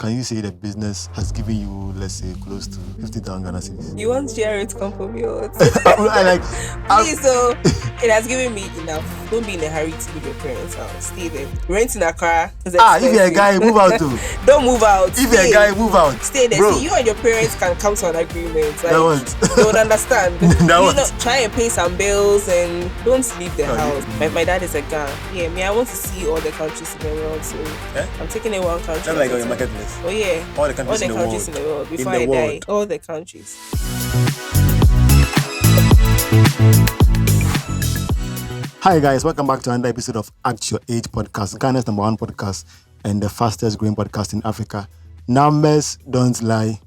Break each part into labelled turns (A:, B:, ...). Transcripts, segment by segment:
A: can you say the business has given you, let's say, close to 50,000 Ghana cedis?
B: You want to share it, come for me.
A: Please,
B: so it has given me enough. Don't be in a hurry to leave your parents' house. Stay there. Renting a car.
A: If you're a guy, move out too.
B: Don't move out.
A: If you're a guy, move out.
B: Stay there.
A: Bro.
B: See, you and your parents can come to an agreement. Like,
A: That
B: they would understand.
A: That
B: try and pay some bills and don't leave the house. My dad is a Ghan. Yeah, me, I want to see all the countries in the world. So I'm taking it one country.
A: That's like on your bucket list.
B: Oh yeah.
A: All the countries
B: in the world. Before I die. All the countries.
A: Hi guys, welcome back to another episode of At Your Age podcast, Ghana's #1 podcast and the fastest growing podcast in Africa. Numbers don't lie.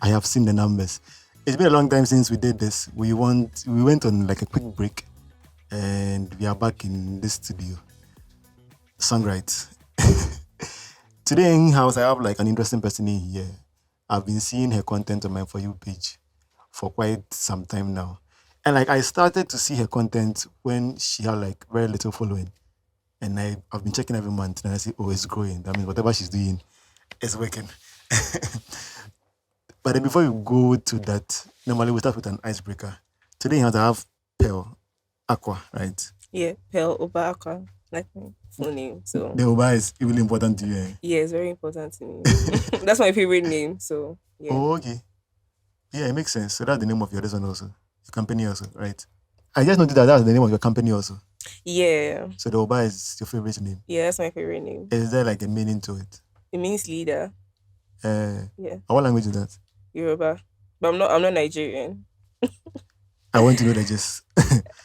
A: I have seen the numbers. It's been a long time since we did this. We went on like a quick break and we are back in this studio. Songwrite. Today in house I have like an interesting person in here. I've been seeing her content on my For You page for quite some time now. And like I started to see her content when she had like very little following. And I've been checking every month and I see, oh, it's growing. That means whatever she's doing is working. But then before we go to that, normally we start with an icebreaker. Today I have Pearl Acquah, right?
B: Yeah, Pearl Oba Acquah, like my full name. So
A: the Oba is really important to you. Eh?
B: Yeah, it's very important to me. That's my favorite name. So yeah.
A: Oh, okay. Yeah, it makes sense. So that's the name of your restaurant also. Your company also, right? I just noticed that that's the name of your company also.
B: Yeah.
A: So the Oba is your favorite name?
B: Yeah, that's my favorite name.
A: Is there like a meaning to it?
B: It means leader.
A: Yeah.
B: What
A: language is that?
B: Yoruba. But I'm not Nigerian.
A: I want to know that just.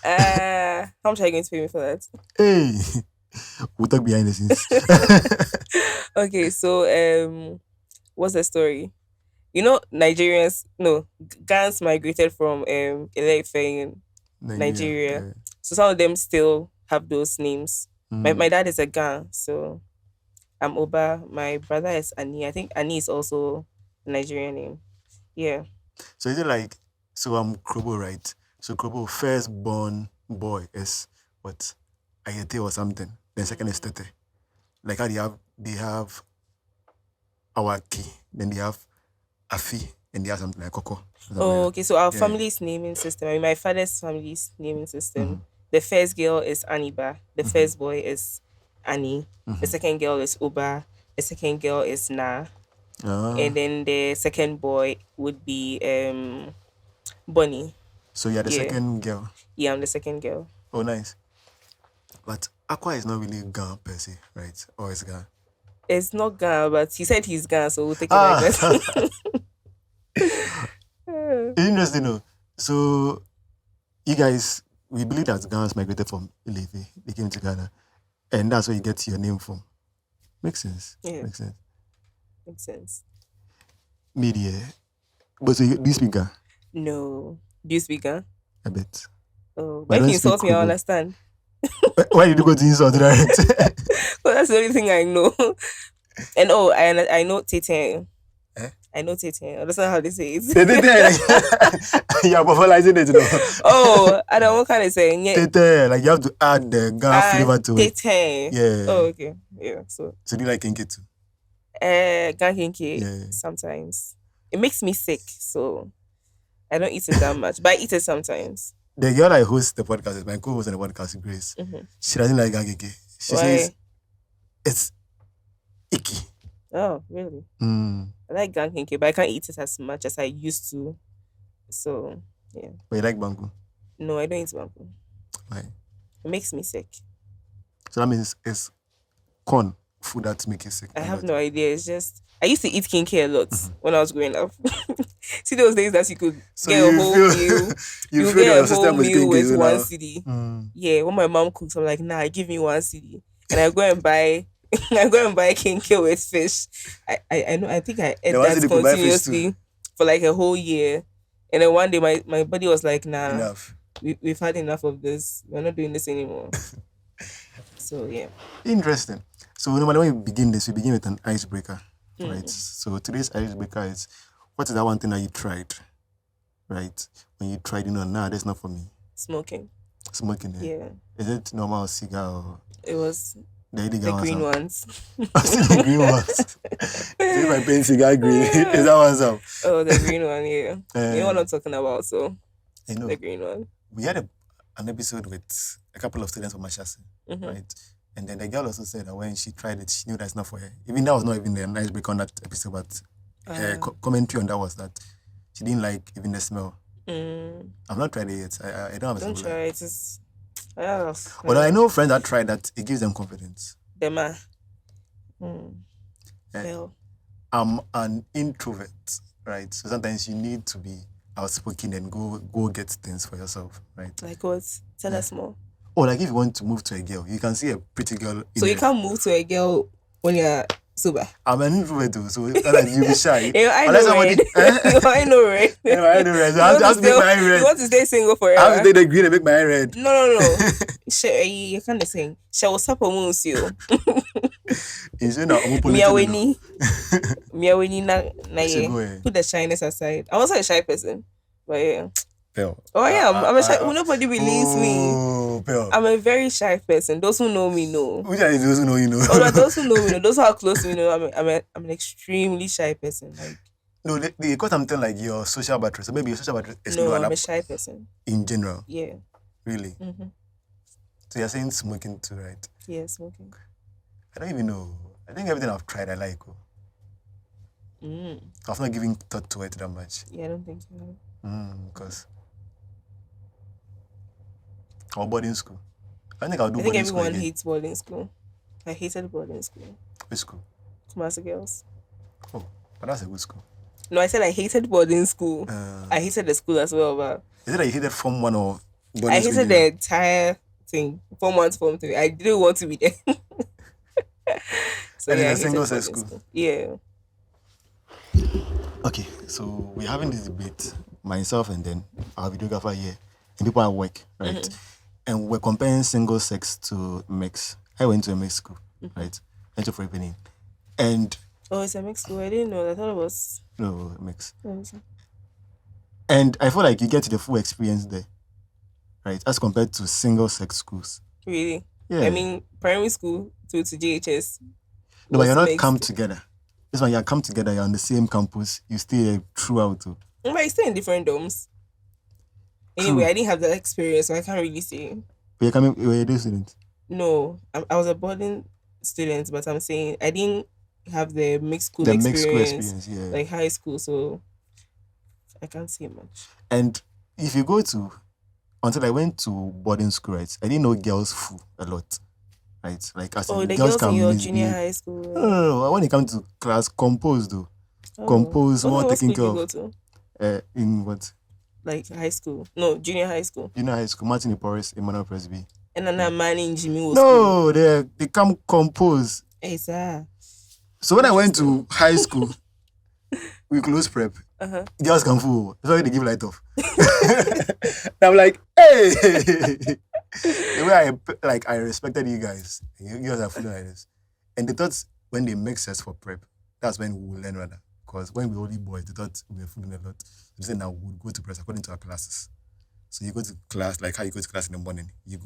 B: How much are you going to pay me for that?
A: Hey, we'll talk behind the scenes.
B: Okay, so what's the story? You know, Ghanaians migrated from Ile-Ife in Nigeria. Yeah. So some of them still have those names. My dad is a Ghan, so I'm Oba. My brother is Ani. I think Ani is also a Nigerian name. Yeah. So
A: is it like, so I'm Krobo, right? So Krobo, first born boy is what? Ayete or something. Then second is Tete. Like how they have Awaki. Then they have Afi, and they have something like Coco.
B: Okay. So our family's naming system, I mean, my father's family's naming system, the first girl is Aniba, the first boy is Ani, the second girl is Oba, the second girl is Na, and then the second boy would be Bonnie.
A: So you're the second girl?
B: Yeah, I'm the second girl.
A: Oh, nice. But Acquah is not really Ghan per se, right? Or is Ghan?
B: It's not Ghan, but he said he's Ghan, so we'll take it like that.
A: Interesting, though. So, you guys, we believe that Ghanaians migrated from Ile-Ife. They came to Ghana. And that's where you get your name from. Makes sense.
B: Yeah.
A: Makes sense.
B: Makes sense.
A: Media. But so, do you speak Ghan?
B: No. Do you speak Ghan?
A: A bit.
B: Oh, but if you insult me, I understand.
A: Why did you go to insult, right?
B: Well, that's the only thing I know. And I know Tete. I know Tete. That's not how they say it.
A: You're popularizing it, you know.
B: Oh, I don't know what kind of saying. Yeah.
A: Tete, like you have to add the Ghan flavor to it.
B: Tete.
A: Yeah.
B: Oh, okay. Yeah. So
A: do you like Kinke too?
B: Ghan Kinke, sometimes. It makes me sick, so I don't eat it that much. But I eat it sometimes.
A: The girl I host the podcast is my co-host on the podcast, Grace. She doesn't like Ghan Kinke. She says it's icky.
B: Oh, really? I like Ghan Kinke, but I can't eat it as much as I used to. So, yeah.
A: But you like Banku?
B: No, I don't eat Banku.
A: Why?
B: It makes me sick.
A: So that means it's corn food that makes you sick?
B: I have no idea. It's just, I used to eat Kinke a lot when I was growing up. See those days that you could get a whole meal. You get a whole meal with 1 cedi. Yeah, when my mom cooks, I'm like, nah, give me 1 cedi. And I go and buy Kinke with fish. I know. I think I ate that continuously for like a whole year. And then one day my body was like, nah,
A: enough.
B: We've had enough of this. We're not doing this anymore. So yeah.
A: Interesting. So normally when we begin this, we begin with an icebreaker, right? So today's icebreaker is, what is that one thing that you tried, right? When you tried, nah, that's not for me.
B: Smoking.
A: Smoking,
B: yeah.
A: Is it normal cigar or?
B: It was The green ones.
A: I see the green ones. See my pen cigar green. Is that what's up?
B: Oh, the green one, yeah. You know what I'm talking about, so
A: I know.
B: the green one.
A: We had an episode with a couple of students from Mashasi, right? And then the girl also said that when she tried it, she knew that's not for her. Even that was not even the nice break on that episode, but her commentary on that was that she didn't like even the smell. I've not tried it yet. I don't have a
B: Don't try it. It's...
A: Well, I know friends that tried that. It gives them confidence.
B: Well,
A: I'm an introvert, right? So sometimes you need to be outspoken and go get things for yourself, right?
B: Like what? Tell us more.
A: Oh, like if you want to move to a girl, you can see a pretty girl.
B: So you can't move to a girl when you're sober.
A: I'm an introvert too, so like you'll be shy.
B: I know, right? I know, right?
A: I know, right? So I have to make my eye red.
B: You want to stay single forever?
A: I have to take the green and make my eye red.
B: No. You can't sing. Shall supper moons you? Miaweni na put the shyness aside. I was a shy person, but yeah.
A: Pearl.
B: Oh, I am. I'm a shy. Nobody believes me.
A: Pearl.
B: I'm a very shy person. Those who know me know.
A: Which are those who know you know?
B: Oh, those who know me know. Those who are close to me know. I'm an extremely shy person. Like
A: no, because I'm telling like your social battery. So maybe your social battery is
B: no. I'm a shy person
A: in general.
B: Yeah.
A: Really. So you're saying smoking too, right?
B: Yeah, smoking.
A: I don't even know. I think everything I've tried I like. I've not given thought to it that much.
B: Yeah, I don't think you have.
A: Because or boarding school. I think I'll do boarding school.
B: I think everyone hates boarding school. I hated boarding school.
A: Which school?
B: Kumasi Girls.
A: Oh, but that's a good school.
B: No, I said I hated boarding school. I hated the school as well, but
A: is it that you hated Form 1 or boarding
B: I
A: school?
B: hated the entire thing. Form 1 to Form 3. I didn't want to be there. So
A: and
B: yeah,
A: in a single sex school.
B: Yeah.
A: Okay, so we're having this debate, myself and then our videographer here, and people at work, right? And we're comparing single sex to mix. I went to a mixed school, right? I went to Philippines. And
B: oh, it's a mixed school. I didn't know. I thought it was
A: no mix. And I feel like you get the full experience there, right? As compared to single sex schools.
B: Really?
A: Yeah.
B: I mean, primary school to JHS.
A: No, but you're not come together. This one, you come together, you're on the same campus, you stay throughout too.
B: But you stay in different dorms. Anyway, I didn't have that experience, so I can't really say.
A: But you were a day student?
B: No, I was a boarding student, but I'm saying I didn't have the mixed school experience,
A: yeah.
B: like high school, so I can't say much.
A: And if you go to, until I went to boarding school, right, I didn't know girls foo a lot. Right, like as
B: the girls in your junior high school.
A: No. When it comes to class, compose though. Compose, more taking care of. In what?
B: Like high school? No, junior high school.
A: Junior high school, Martin Porris, Emmanuel Presby.
B: And then a man in Jimmy was.
A: No, they come compose.
B: Exactly.
A: So when I went to high school, we close prep. Girls come fool. That's why they give light off. I'm like, hey. The way I respected you guys. You guys are fooling like this. And they thought when they make us for prep, that's when we will learn rather. Because when we were only boys, they thought we were fooling a lot. So they said now we would go to prep according to our classes. So you go to class, like how you go to class in the morning. You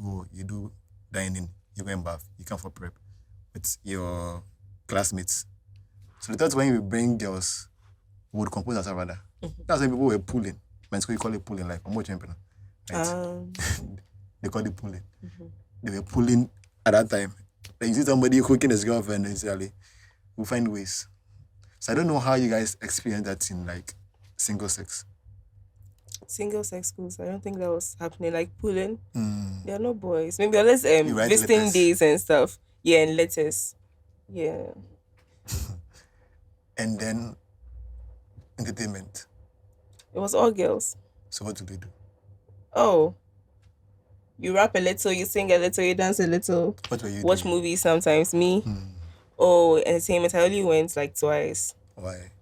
A: do dining, you go and bath, you come for prep with your classmates. So they thought when we bring girls, we would compose ourselves rather. That's when people were pulling. My school, you call it pulling, like I'm more champion. Right? They call it pulling. They were pulling at that time. Like you see somebody cooking his girlfriend, necessarily, we'll find ways. So I don't know how you guys experience that in like single sex.
B: Single sex schools, I don't think that was happening. Like pulling, there are no boys. Maybe unless visiting days and stuff. Yeah, and letters. Yeah.
A: And then entertainment.
B: It was all girls.
A: So what do they do?
B: Oh. You rap a little, you sing a little, you dance a little.
A: What were you
B: watch
A: doing?
B: Movies sometimes. Me? Oh, entertainment. I only went like twice.
A: Why?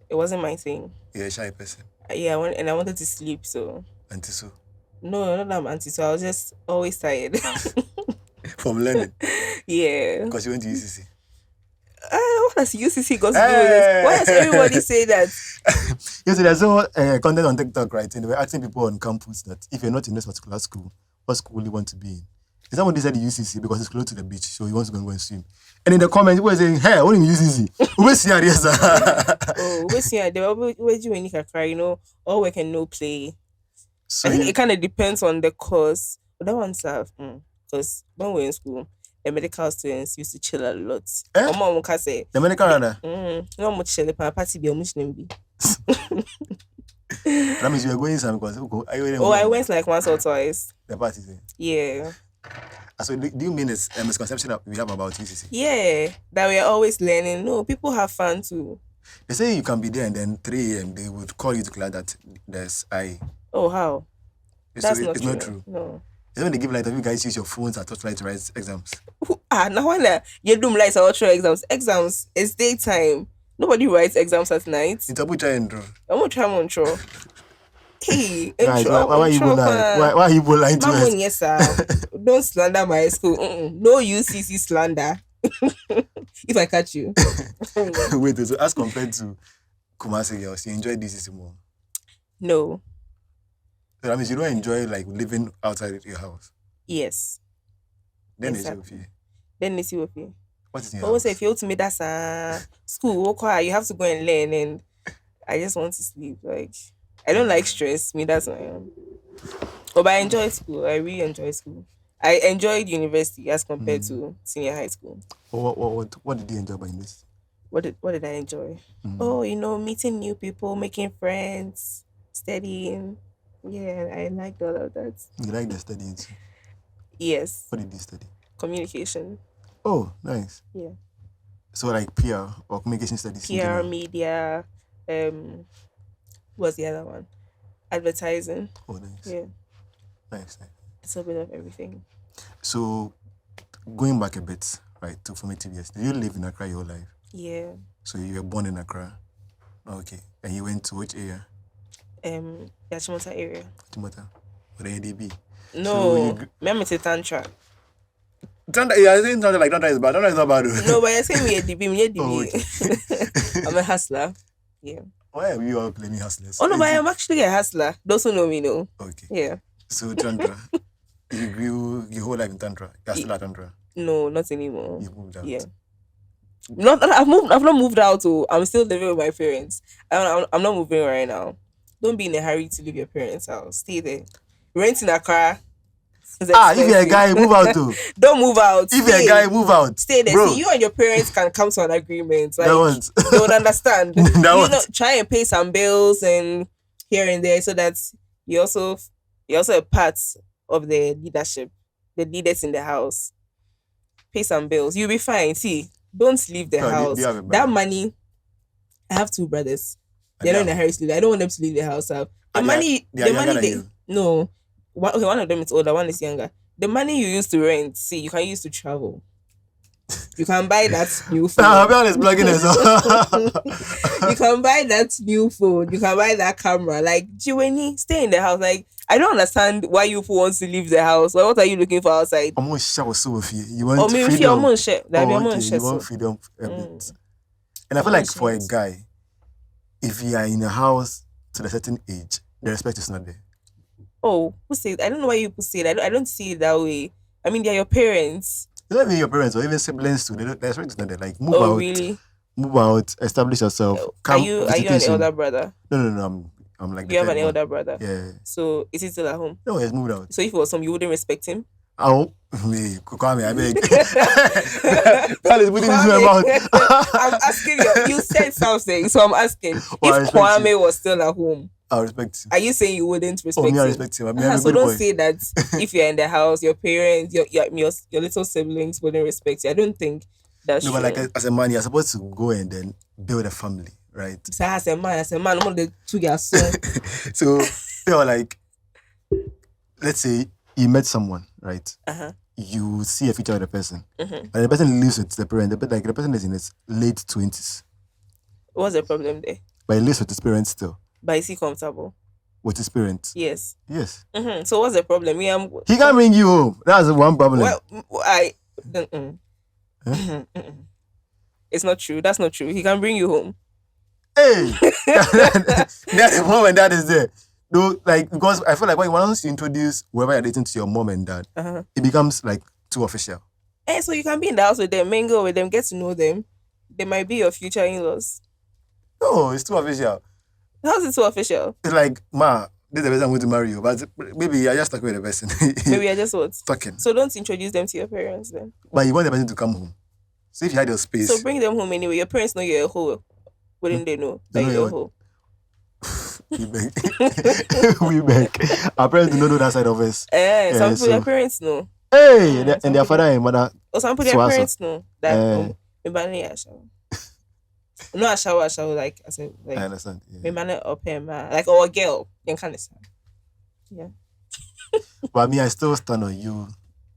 B: It wasn't my thing.
A: You're a shy person.
B: Yeah, I wanted to sleep, so.
A: Anti-so?
B: No, not that I'm anti-so. I was just always tired.
A: From learning?
B: Yeah.
A: Because you went to UCC?
B: What has UCC got to do with this? Why does everybody say that?
A: Yes, there's no content on TikTok, right? And they were asking people on campus that if you're not in this particular school, what school will you want to be in? Somebody said UCC because it's close to the beach, so he wants to go and swim. And in the comments, people were saying, "Hey, what do you UCC? We see yes,
B: we see they always do any cry, all work and no play.
A: So
B: I think it kind of depends on the course. But that one's because when we were in school, the medical students used to chill a lot. Mama can say
A: the medical rather.
B: No much chill. Party be much name be.
A: That means you are going some because
B: I went like once or twice.
A: The party.
B: Yeah.
A: So do you mean it's a misconception that we have about UCC?
B: Yeah, that we are always learning. No, people have fun too.
A: They say you can be there and then 3 a.m. they would call you to class that there's I.
B: Oh, how? That's
A: it's not true.
B: No.
A: It's when they give you guys use your phones at torchlight to write exams.
B: Now when you do lights or exams. Exams is daytime. Nobody writes exams at night.
A: It's a butcher and draw.
B: I'm gonna try Montro. Hey,
A: guys, why are you lying? Why are you lying to us?
B: Yes, sir. Don't slander my school. No UCC slander. If I catch you.
A: Wait, so as compared to Kumasi girls, you enjoy DCC more?
B: No.
A: So that means you don't enjoy like living outside your house?
B: Yes.
A: Then exactly.
B: It's with you.
A: What is your
B: house? Say if you to me that's school, you have to go and learn, and I just want to sleep. Like I don't like stress. That's what I am. But I enjoy school. I really enjoy school. I enjoyed university as compared to senior high school.
A: What did you enjoy about university?
B: What did I enjoy? Oh, meeting new people, making friends, studying. Yeah, I liked all of that.
A: You like the studying too?
B: Yes.
A: What did you study?
B: Communication.
A: Oh, nice.
B: Yeah.
A: So like PR or communication studies?
B: PR, media, what's the other one? Advertising.
A: Oh, nice.
B: Yeah.
A: Nice.
B: It's a bit of everything.
A: So, going back a bit, right, to formative years, did you live in Accra your whole life?
B: Yeah.
A: So you were born in Accra? Okay. And you went to which area?
B: The Chimota area.
A: Chimota? Or the ADB?
B: No, I'm at Tantra.
A: Tantra, I think Tantra is bad. Tantra is not bad.
B: No, but I say me ADB, okay. I'm a hustler. Yeah.
A: Why are you all claiming hustlers?
B: Oh no, but I'm actually a hustler. Those who know me know.
A: Okay.
B: Yeah.
A: So Tantra, you grew your whole life in Tantra. You're still at Tantra?
B: No, not anymore.
A: You moved out?
B: Yeah. I've not moved out. I'm still living with my parents. I'm not moving right now. Don't be in a hurry to leave your parents' house. Stay there. Renting a car.
A: If you're a guy, move out too.
B: Don't move out.
A: If you're a guy, move out.
B: Stay there.
A: Bro.
B: See, you and your parents can come to an agreement. Like,
A: they
B: would understand. Try and pay some bills and here and there, so that you're also a part of the leadership, the leaders in the house. Pay some bills. You'll be fine. See, don't leave the house. That money. I have 2 brothers. They're not in a hurry to leave. I don't want them to leave the house. The money. No. One of them is older, one is younger. The money you use to rent, see, you can use to travel. You can buy that new phone.
A: I'll be honest, plugging it.
B: You can buy that new phone. You can buy that camera. Like, Jiweni, stay in the house. Like, I don't understand why you want to leave the house. What are you looking for outside?
A: You want freedom.
B: You want
A: freedom a bit. And I feel like for a guy, if you are in a house to a certain age, the respect is not there.
B: Oh, who said? I don't know why you say it. I don't see it that way. I mean, they're your parents.
A: It's not even your parents or even siblings too. The respect is not there. Like, move out.
B: Oh, really?
A: Move out. Establish yourself.
B: Are you an elder brother?
A: No. I'm like.
B: You have an elder brother.
A: Yeah.
B: So is he still at home?
A: No, he's moved out.
B: So if it was home, you wouldn't respect him?
A: Oh, me, Kwame, I beg. That is putting this in my mouth.
B: I'm asking you. You said something, so I'm asking. If Kwame was still at home,
A: I respect him.
B: Are you saying you wouldn't respect him?
A: I respect him. I'm
B: so don't say that if you're in the house, your parents, your little siblings wouldn't respect you. I don't think that's true.
A: But like as a man, you're supposed to go and then build a family, right?
B: So as a man, I'm on the 2 years.
A: So feel like, let's say you met someone, right? You see a feature of the person, and the person lives with the parent. But like the person is in his late 20s.
B: What's the problem there?
A: But he lives with his parents still.
B: But is he comfortable?
A: With his parents?
B: Yes.
A: So
B: what's the problem?
A: He can't bring you home. That's one problem.
B: Well, it's not true. That's not true. He can bring you home.
A: Hey! That's the moment that is there. Though, like, because I feel like once you introduce whoever you're dating to your mom and dad, it becomes like too official.
B: And so you can be in the house with them, mingle with them, get to know them. They might be your future in-laws.
A: No, it's too official.
B: How's it too official?
A: It's like, ma, this is the person I'm going to marry you, but maybe you're just talking with the person.
B: Maybe you're just what?
A: Talking.
B: So don't introduce them to your parents then.
A: But you want the person to come home. So if you had your space.
B: So bring them home anyway. Your parents know you're a hoe. Wouldn't they know that you're a hoe?
A: We beg. We beg. Our parents do not know that side of us.
B: Some people, their parents know.
A: Hey, and their father and mother.
B: Or some people, their parents know that. No, I shower, like I said, like
A: I understand.
B: My man up him, like or a girl, you can understand. Yeah.
A: But I mean, I still stand on you,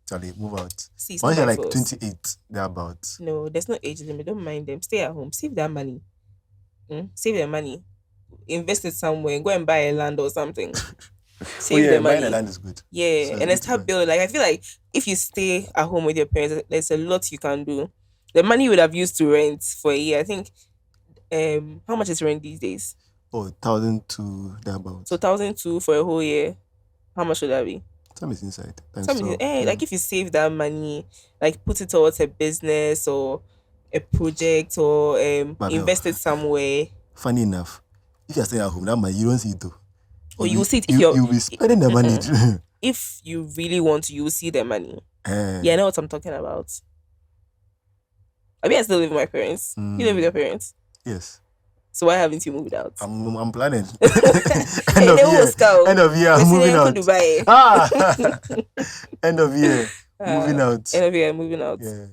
A: Charlie. Move out.
B: See,
A: once you're like 28, they're about.
B: No, there's no age limit. Don't mind them. Stay at home. Save that money. Save their money. Invest it somewhere. Go and buy a land or something. Save the money.
A: Buying a land is good.
B: Yeah, so and then start building. Like I feel like if you stay at home with your parents, there's a lot you can do. The money you would have used to rent for a year, I think. How much is rent these days?
A: Oh, 1,200 thereabouts.
B: So 1,200 for a whole year. How much would that be?
A: Some is inside.
B: Like if you save that money, like put it towards a business or a project or invest it somewhere.
A: Funny enough, if you're staying at home, that money you don't see it though.
B: Or you will see it
A: if you'll be spending the money.
B: If you really want to, you will see the money. Yeah, I know what I'm talking about. I mean, I still live with my parents. You live with your parents?
A: Yes.
B: So why haven't you moved out?
A: I'm planning.
B: End
A: of year, I'm moving out. End of year, moving out.
B: End of year, moving out.
A: Yeah.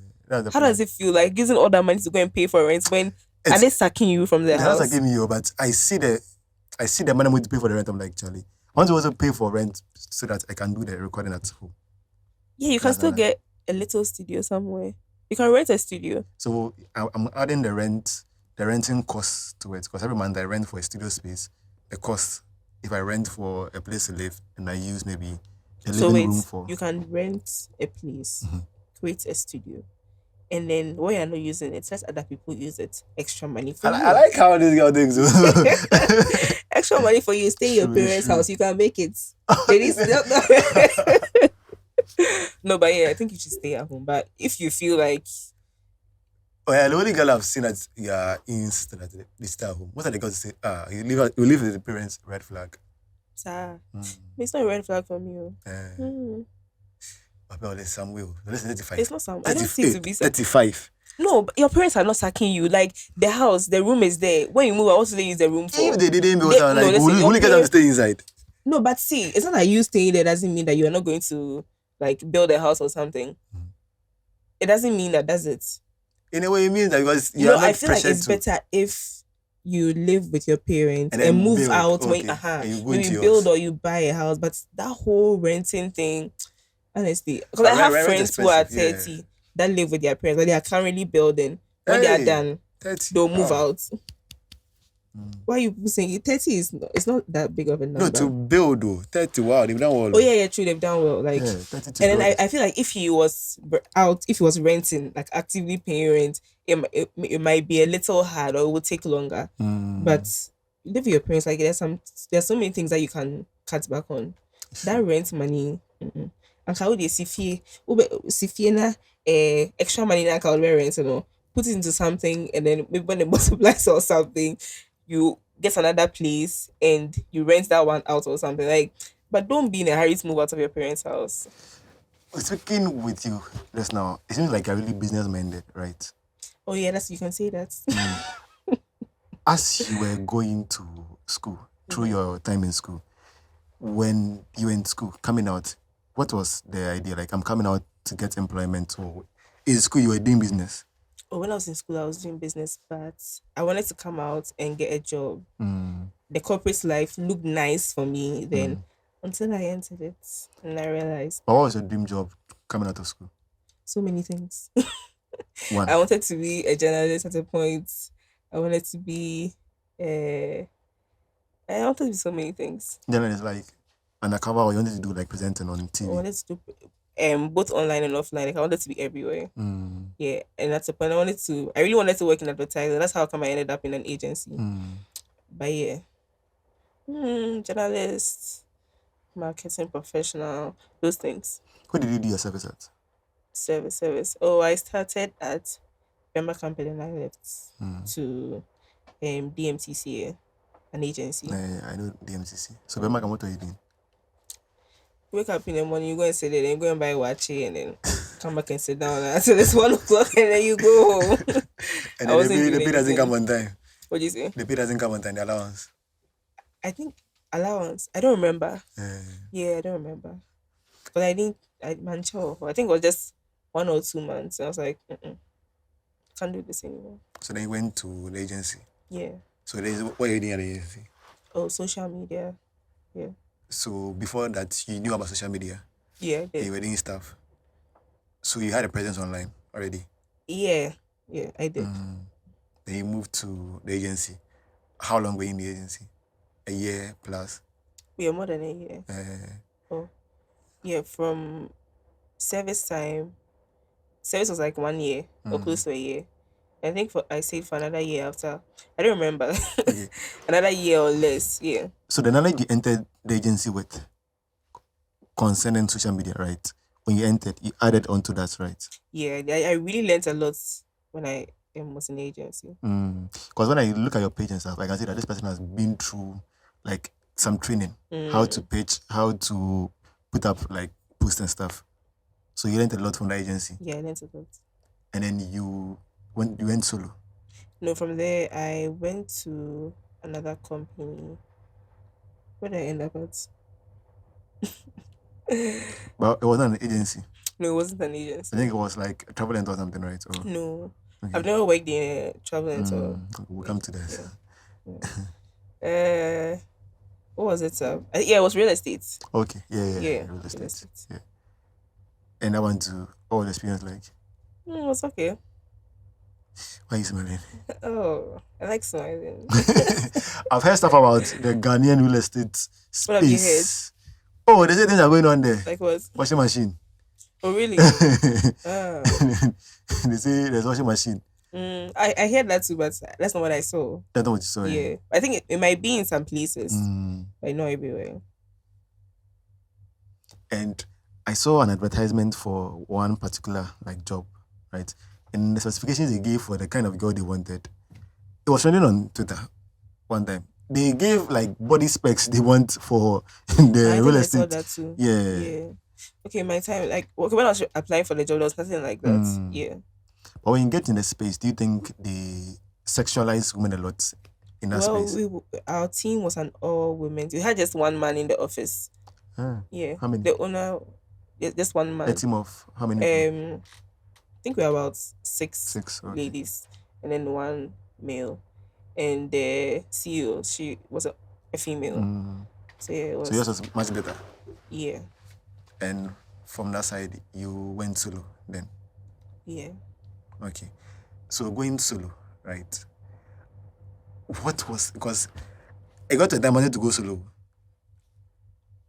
B: How does it feel like using all that money to go and pay for rent when are they sacking you from the house?
A: That's sacking me, but I see the money I'm going to pay for the rent. I'm like, Charlie, I want to also pay for rent so that I can do the recording at home.
B: Yeah, you can still get a little studio somewhere. You can rent a studio.
A: So I'm adding the renting costs to it, because every month I rent for a studio space. The cost, if I rent for a place to live and I use maybe a living room for.
B: You can rent a place, create a studio, and then when you're not using it, let other people use it. Extra money for you.
A: I like how this girl thinks.
B: Extra money for you. Stay in your parents' house. You can make it. No, but yeah, I think you should stay at home. But if you feel like,
A: the only girl I've seen that insisted that they stay at home. Most of the girls say, you live with the parents, red flag.
B: It's not a red flag for me.
A: There's some will. Listen, 35.
B: It's not some. I don't see it to be
A: 35.
B: No, but your parents are not sacking you. Like the house, the room is there. When you move, what do they use the room for?
A: If they didn't build out, will you get them to stay inside?
B: No, but see, it's not that you staying there doesn't mean that you are not going to like build a house or something. It doesn't mean that does it.
A: In a way, it means that because you are not
B: I feel like it's better if you live with your parents and move out when you build or you buy a house. But that whole renting thing, honestly, because I have friends who are 30 that live with their parents, but they are currently building. When they are done,
A: 30.
B: They'll move out. Why are you saying 30 is not? It's not that big of a number.
A: No, to build though. 30, wow, they've done well.
B: Oh yeah, true, they've done well. Like,
A: 30
B: and then I feel like if he was out, if he was renting, like actively paying rent, it might be a little hard or it would take longer. But live with your parents, like there's so many things that you can cut back on. That rent money, and how they see na extra money na can rent, put it into something, and then maybe when it multiplies or something, you get another place and you rent that one out or something. Like, but don't be in a hurry to move out of your parents' house.
A: Speaking with you just now, it seems like you're really business minded, right?
B: Oh yeah, you can say that.
A: As you were going to school, through your time in school, when you were in school, coming out, what was the idea? Like, I'm coming out to get employment, or in school you were doing business?
B: When I was in school, I was doing business, but I wanted to come out and get a job. The corporate life looked nice for me then, until I entered it and I realized.
A: What was your dream job coming out of school?
B: So many things.
A: One.
B: I wanted to be a journalist at a point. I wanted to be so many things.
A: Journalist, like undercover, or you wanted to do like presenting on TV?
B: I wanted to do both online and offline. Like I wanted to be everywhere. Yeah, and that's the point. I really wanted to work in advertising. That's how come I ended up in an agency. But yeah, Journalist, marketing professional, those things.
A: Where did you do your service at?
B: Service. Oh, I started at Bema Company and I left to DMTCA, an agency.
A: I know the MCC. So, Bema, what are you doing?
B: Wake up in the morning, you go and sit there, then you go and buy wachi, and then come back and sit down until it's 1 o'clock, and then you go home.
A: And then the pay doesn't come on time.
B: What do you say?
A: The pay doesn't come on time, the allowance.
B: I think allowance. I don't remember.
A: Yeah.
B: Yeah, I don't remember. But I'm sure. I think it was just 1 or 2 months. I was like, can't do this anymore.
A: So then you went to the agency.
B: Yeah.
A: So what are you doing at the agency?
B: Oh, social media. Yeah.
A: So before that, you knew about social media.
B: Yeah, I did.
A: You were doing stuff. So you had a presence online already.
B: Yeah, I did.
A: Then you moved to the agency. How long were you in the agency? A year plus?
B: Yeah, more than a year. Yeah, from service time. Service was like 1 year or close to a year. I think I stayed for another year after. I don't remember.
A: Okay.
B: Another year or less. Yeah.
A: So the knowledge you entered the agency with concerning social media, right? When you entered, you added onto that, right?
B: Yeah, I really learned a lot when I was in the agency.
A: Because when I look at your page and stuff, I can see that this person has been through like some training, how to pitch, how to put up like posts and stuff. So you learned a lot from the agency.
B: Yeah, I learned a lot.
A: And then you went solo.
B: No, from there I went to another company. Where did I end up at?
A: But it wasn't an agency.
B: No, it wasn't an agency.
A: I think it was like a travel or something, right? Or...
B: No.
A: Okay.
B: I've never worked in a travel and tour.
A: We'll come to this.
B: Yeah. What was it? Yeah, it was real estate.
A: Okay. Yeah.
B: Real estate.
A: Yeah. And I want to all the experience like.
B: It was okay.
A: Why are you smiling?
B: Oh, I like smiling.
A: I've heard stuff about the Ghanaian real estate space.
B: What have you heard?
A: Oh, they say things are going on there.
B: Like what?
A: Washing machine.
B: Oh, really?
A: They say there's washing machine.
B: I heard that too, but that's not what I saw.
A: That's not what you saw.
B: Yeah. I think it might be in some places, but not everywhere.
A: And I saw an advertisement for one particular like job, right? And the specifications they gave for the kind of girl they wanted, it was trending on Twitter one time. They gave like body specs they want for the real estate.
B: I saw that too.
A: Yeah.
B: Okay, my time, like when I was applying for the job, there was nothing like that. Yeah.
A: But when you get in the space, do you think they sexualize women a lot in that space?
B: Our team was an all women. We had just one man in the office. Yeah.
A: How many?
B: The owner, just one man.
A: A team of how many?
B: I think we were about six
A: okay.
B: ladies and then one male. And the CEO, she was a female. So yeah, it was.
A: So yours was much better.
B: Yeah.
A: And from that side, you went solo then.
B: Yeah.
A: Okay. So going solo, right? What was, because I got to a time I wanted to go solo.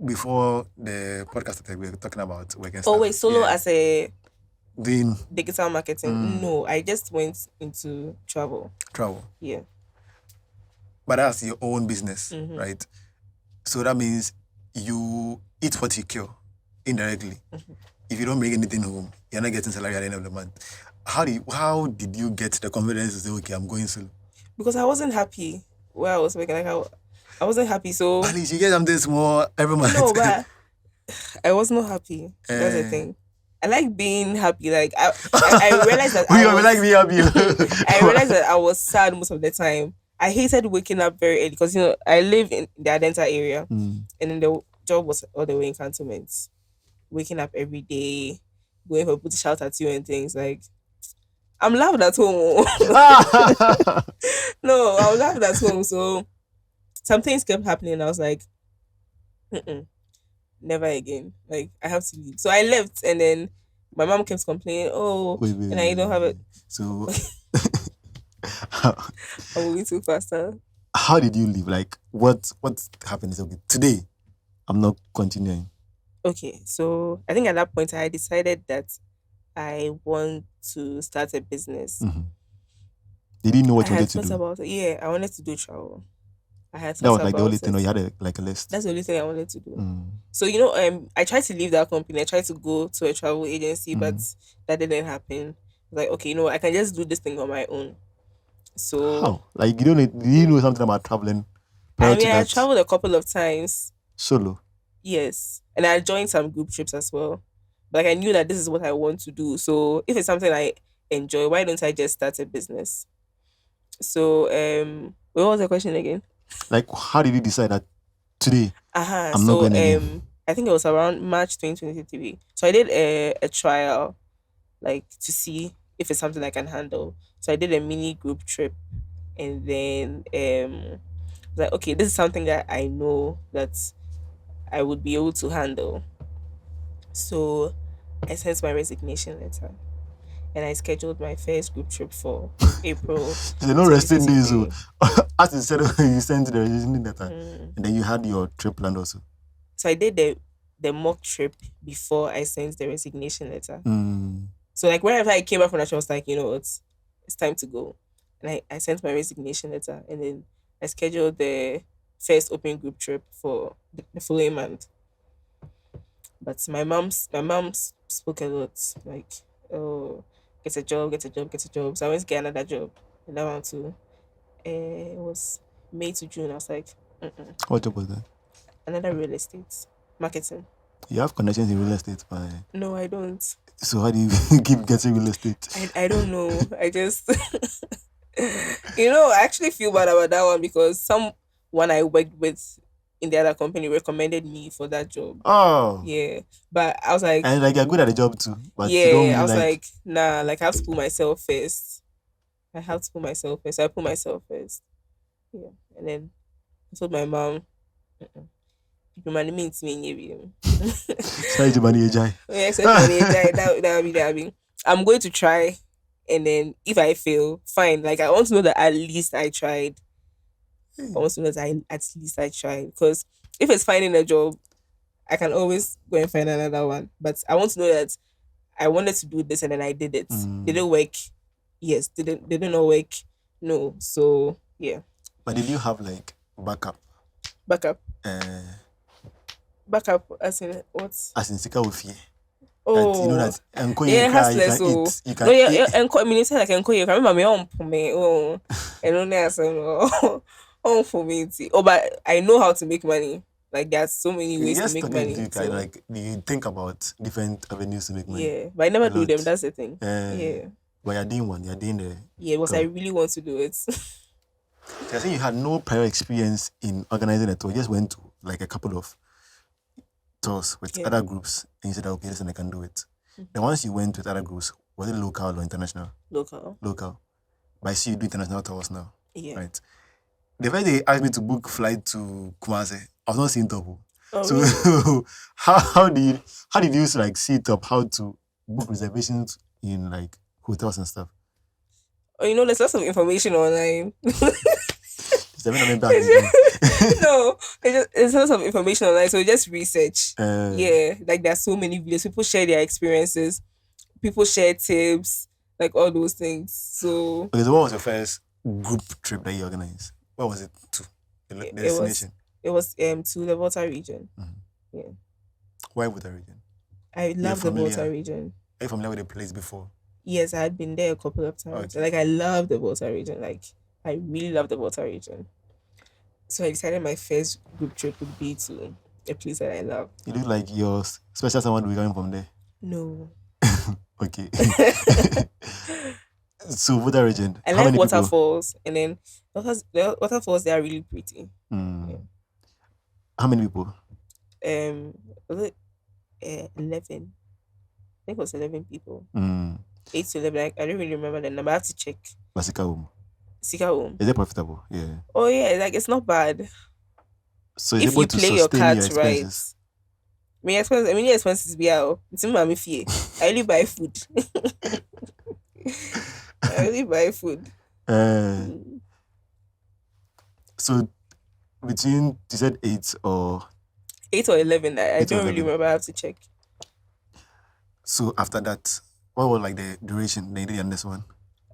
A: Before the podcast started, we were talking about work and stuff.
B: Oh wait, solo as a
A: doing
B: digital marketing? No, I just went into travel. Yeah.
A: But that's your own business, right? So that means you eat what you kill indirectly. If you don't bring anything home, you're not getting salary at the end of the month. How did you get the confidence to say, okay, I'm going solo?
B: Because I wasn't happy where I was working. Like I wasn't happy. So
A: at least you get something small every month.
B: No, but I was not happy. That's the thing. I like being happy. Like I realized that
A: I
B: realized that I was sad most of the time. I hated waking up very early because I live in the Adenta area, and then the job was all the way in cantonments. Waking up every day, going for people to shout at you and things like. I'm loud at home. No, I was loud at home. So some things kept happening. And I was like, never again. Like I have to leave. So I left, and then my mom kept complaining. Oh, and I don't have it.
A: So
B: I'm moving too faster.
A: How did you leave? Like what happened? Is okay. Today, I'm not continuing.
B: Okay, so I think at that point I decided that I want to start a business.
A: Did you know what you wanted to do?
B: Yeah, I wanted to do travel. I had
A: That
B: thought
A: was like the only
B: about
A: thing, or
B: it.
A: you had like a list.
B: That's the only thing I wanted to do. So I tried to leave that company. I tried to go to a travel agency, but that didn't happen. Like, okay, I can just do this thing on my own. So
A: How? Like, do you know something about traveling prior
B: I
A: to
B: mean, I
A: that?
B: traveled a couple of times.
A: Solo.
B: Yes, and I joined some group trips as well. Like I knew that this is what I want to do. So if it's something I enjoy, why don't I just start a business? So what was the question again?
A: Like, how did you decide that today I'm not
B: So
A: going again?
B: I think it was around March 2023. So I did a trial, like to see if it's something I can handle. So I did a mini group trip, and then like, okay, this is something that I know that I would be able to handle. So I sent my resignation letter, and I scheduled my first group trip for April
A: There's no resting days. So,
B: 2023.
A: as you said, you sent the registration letter,
B: Mm.
A: and then you had your trip planned also.
B: So I did the mock trip before I sent the resignation letter. So like whenever I came back from that, I was like, it's time to go. And I sent my resignation letter, and then I scheduled the first open group trip for the following month. But my mom's spoke a lot, like, oh, get a job, get a job, get a job. So I went to get another job, and that one too. It was May to June. I was like,
A: What job was that?
B: another real estate marketing.
A: You have connections in real estate, but
B: No, I don't.
A: so how do you keep getting real estate?
B: I don't know. I just I actually feel bad about that one because someone I worked with in the other company recommended me for that job.
A: Oh,
B: Yeah. But I was like,
A: and like you're good at the job too, but you don't
B: yeah,
A: really
B: I was
A: like.
B: like, nah, like I have to put myself first. I have to put myself first. So I put myself first. Yeah. And then I told my mom, people money means me.
A: Sorry to manage.
B: Yeah, so that would be. I'm going to try, and then if I fail, fine. Like I want to know that at least I tried. I want to know that at least I tried. Because if it's finding a job, I can always go and find another one. But I want to know that I wanted to do this and then I did it. Did it work? Yes. Did it not work? No. So yeah.
A: But did you have like backup?
B: Backup.
A: Uh,
B: Backup as in what?
A: as in sika ofie.
B: Oh,
A: That you know that enko
B: yeah,
A: you cry, you
B: hustlers.
A: can
B: So
A: eat. You can
B: no, yeah,
A: eat.
B: enko. I mean, it's like enko. You can remember me on me. Oh, and only as on for me. Oh, but I know how to make money. Like there's so many ways to
A: Yes,
B: make
A: talking to
B: money.
A: you,
B: So
A: like you think about different avenues to make money.
B: yeah, but I never
A: A
B: do them.
A: lot.
B: That's the thing. Yeah,
A: But you're doing one. You're doing the.
B: yeah. Because I
A: tour.
B: really want to do it.
A: I think you had no prior experience in organizing a tour. You just went to like a couple of tours with
B: Yeah.
A: other groups, and you said, okay, listen, I can do it. Then once you went with other groups, was it local or international?
B: Local.
A: Local. But I see you do international tours now.
B: Yeah.
A: Right. The first day they asked me to book flight to Kumasi, I was not seeing top.
B: Oh,
A: So
B: really?
A: how did you like see it up how to book reservations in like hotels and stuff?
B: Oh, there's lots of information online.
A: It's never been back.
B: No, it's lots of information online. So just research.
A: Yeah.
B: Yeah, like there's so many videos. People share their experiences. People share tips, like all those things. So
A: Okay, so what was your first group trip that you organized? What was it to? The
B: it
A: destination?
B: was to the Volta region. Yeah,
A: Why would the region?
B: I love the
A: familiar?
B: Volta region.
A: Are you familiar with the place before?
B: Yes, I had been there a couple of times.
A: Okay.
B: Like I love the Volta region. Like I really love the Volta region. So I decided my first group trip would be to a place that I love.
A: You look like your special someone will be coming from there.
B: No.
A: Okay. So Buddha region.
B: I
A: how
B: like
A: many
B: waterfalls, and then the waterfalls, they are really pretty.
A: people? How many people?
B: Was it 11? I think it was 11 people. 8 to 11. I don't really remember the number. I have to check.
A: Basika home.
B: Sika home.
A: Is it profitable? Yeah.
B: Oh yeah, like it's not bad
A: So it's
B: if
A: able
B: you
A: to
B: play your
A: sustain your
B: cards right.
A: expenses.
B: Your expenses be out. It's in mommy fee. I only buy food. I only buy food.
A: So between you said 8 or
B: 8 or 11. I
A: 8 or
B: don't really
A: 11.
B: remember. I have to check.
A: So after that, what was like the duration they did on this one?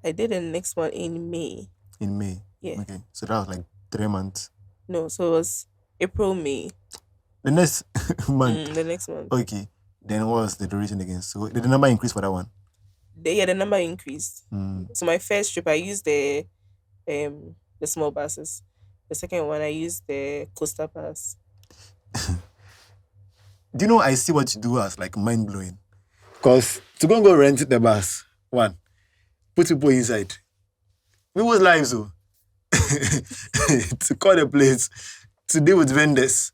B: I did the next one in May.
A: In May.
B: Yeah.
A: Okay. So that was like 3 months.
B: No, so it was April, May.
A: The next month.
B: The next month.
A: Okay. Then what was the duration again? So did the number increase for that one?
B: The number increased.
A: Mm.
B: So my first trip, I used the small buses. The second one, I used the coaster pass.
A: Do you know I see what you do as like mind blowing? Because to go and go rent the bus, one, put people inside. People's lives, oh. To call the place, to deal with vendors,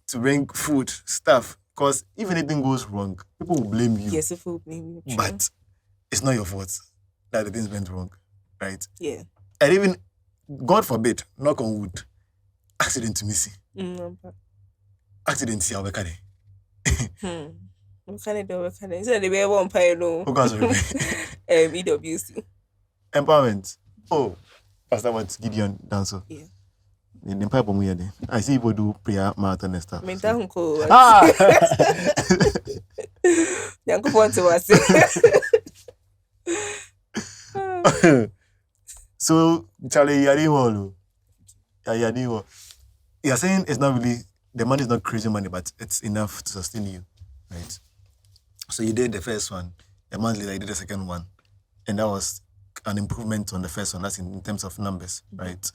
A: to bring food, stuff. Because if anything goes wrong, people will blame you.
B: Yes, people will blame you. True.
A: But it's not your fault that the things went wrong, right?
B: Yeah.
A: And even, God forbid, knock on wood, accident to missing. Accident to your worker.
B: What can I do? What can I do? Instead of the way one pay no. EWC.
A: Empowerment. Oh, Pastor what Gideon dance.
B: Yeah.
A: The Empire Bomu. I see people do prayer marathon and stuff.
B: So.
A: Ah.
B: Yanko want to was.
A: So Charlie, you're saying it's not really, the money is not crazy money, but it's enough to sustain you, right? So you did the first one, a month later you did the second one, and that was an improvement on the first one. That's in terms of numbers, right?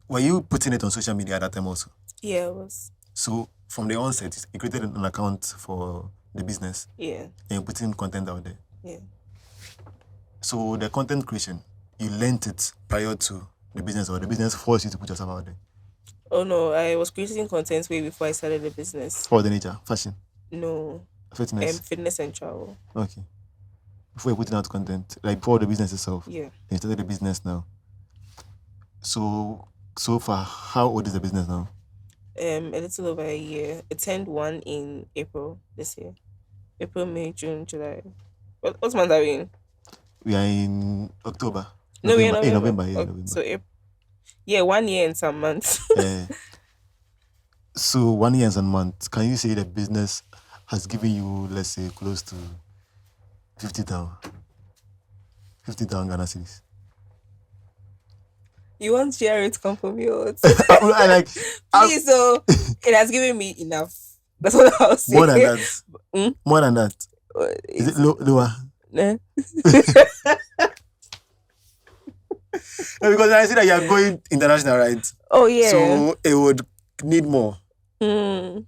A: Were you putting it on social media at that time also?
B: Yeah, it was.
A: So from the onset, you created an account for the business.
B: Yeah.
A: And you're putting content out there.
B: Yeah.
A: So the content creation, you learned it prior to the business, or the business forced you to put yourself out there?
B: Oh no, I was creating content way before I started the business.
A: For the nature, fashion?
B: No.
A: Fitness?
B: Fitness and travel.
A: Okay. Before you're putting out content, like before the business itself?
B: Yeah.
A: Then you started the business now. So far, how old is the business now?
B: A little over a year. It turned 1 in April this year. April, May, June, July. What's month are we in?
A: We are in October.
B: No, we're in
A: November. Yeah,
B: okay.
A: November.
B: So, 1 year and some months.
A: So 1 year and some months. Can you say the business has given you, let's say, close to 50,000 Ghana cedis?
B: You want Jerry to come for me or what?
A: I like.
B: Please, so it has given me enough. That's what I was saying.
A: More than that. More than that. Is it lower?
B: No.
A: No, because I see that you are going international, right?
B: Oh yeah.
A: So it would need more.
B: Mm.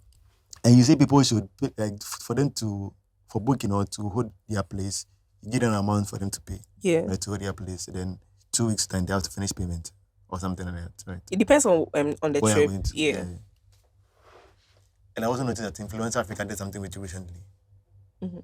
A: And you say people should pay, like, for booking or to hold their place, you give them an amount for them to pay.
B: Yeah.
A: Right, to hold their place. Then 2 weeks time they have to finish payment or something like that, right?
B: It depends on the
A: Where
B: trip.
A: you're going to.
B: Yeah.
A: And I also noticed that Influencer Africa did something with you recently.
B: Mm-hmm.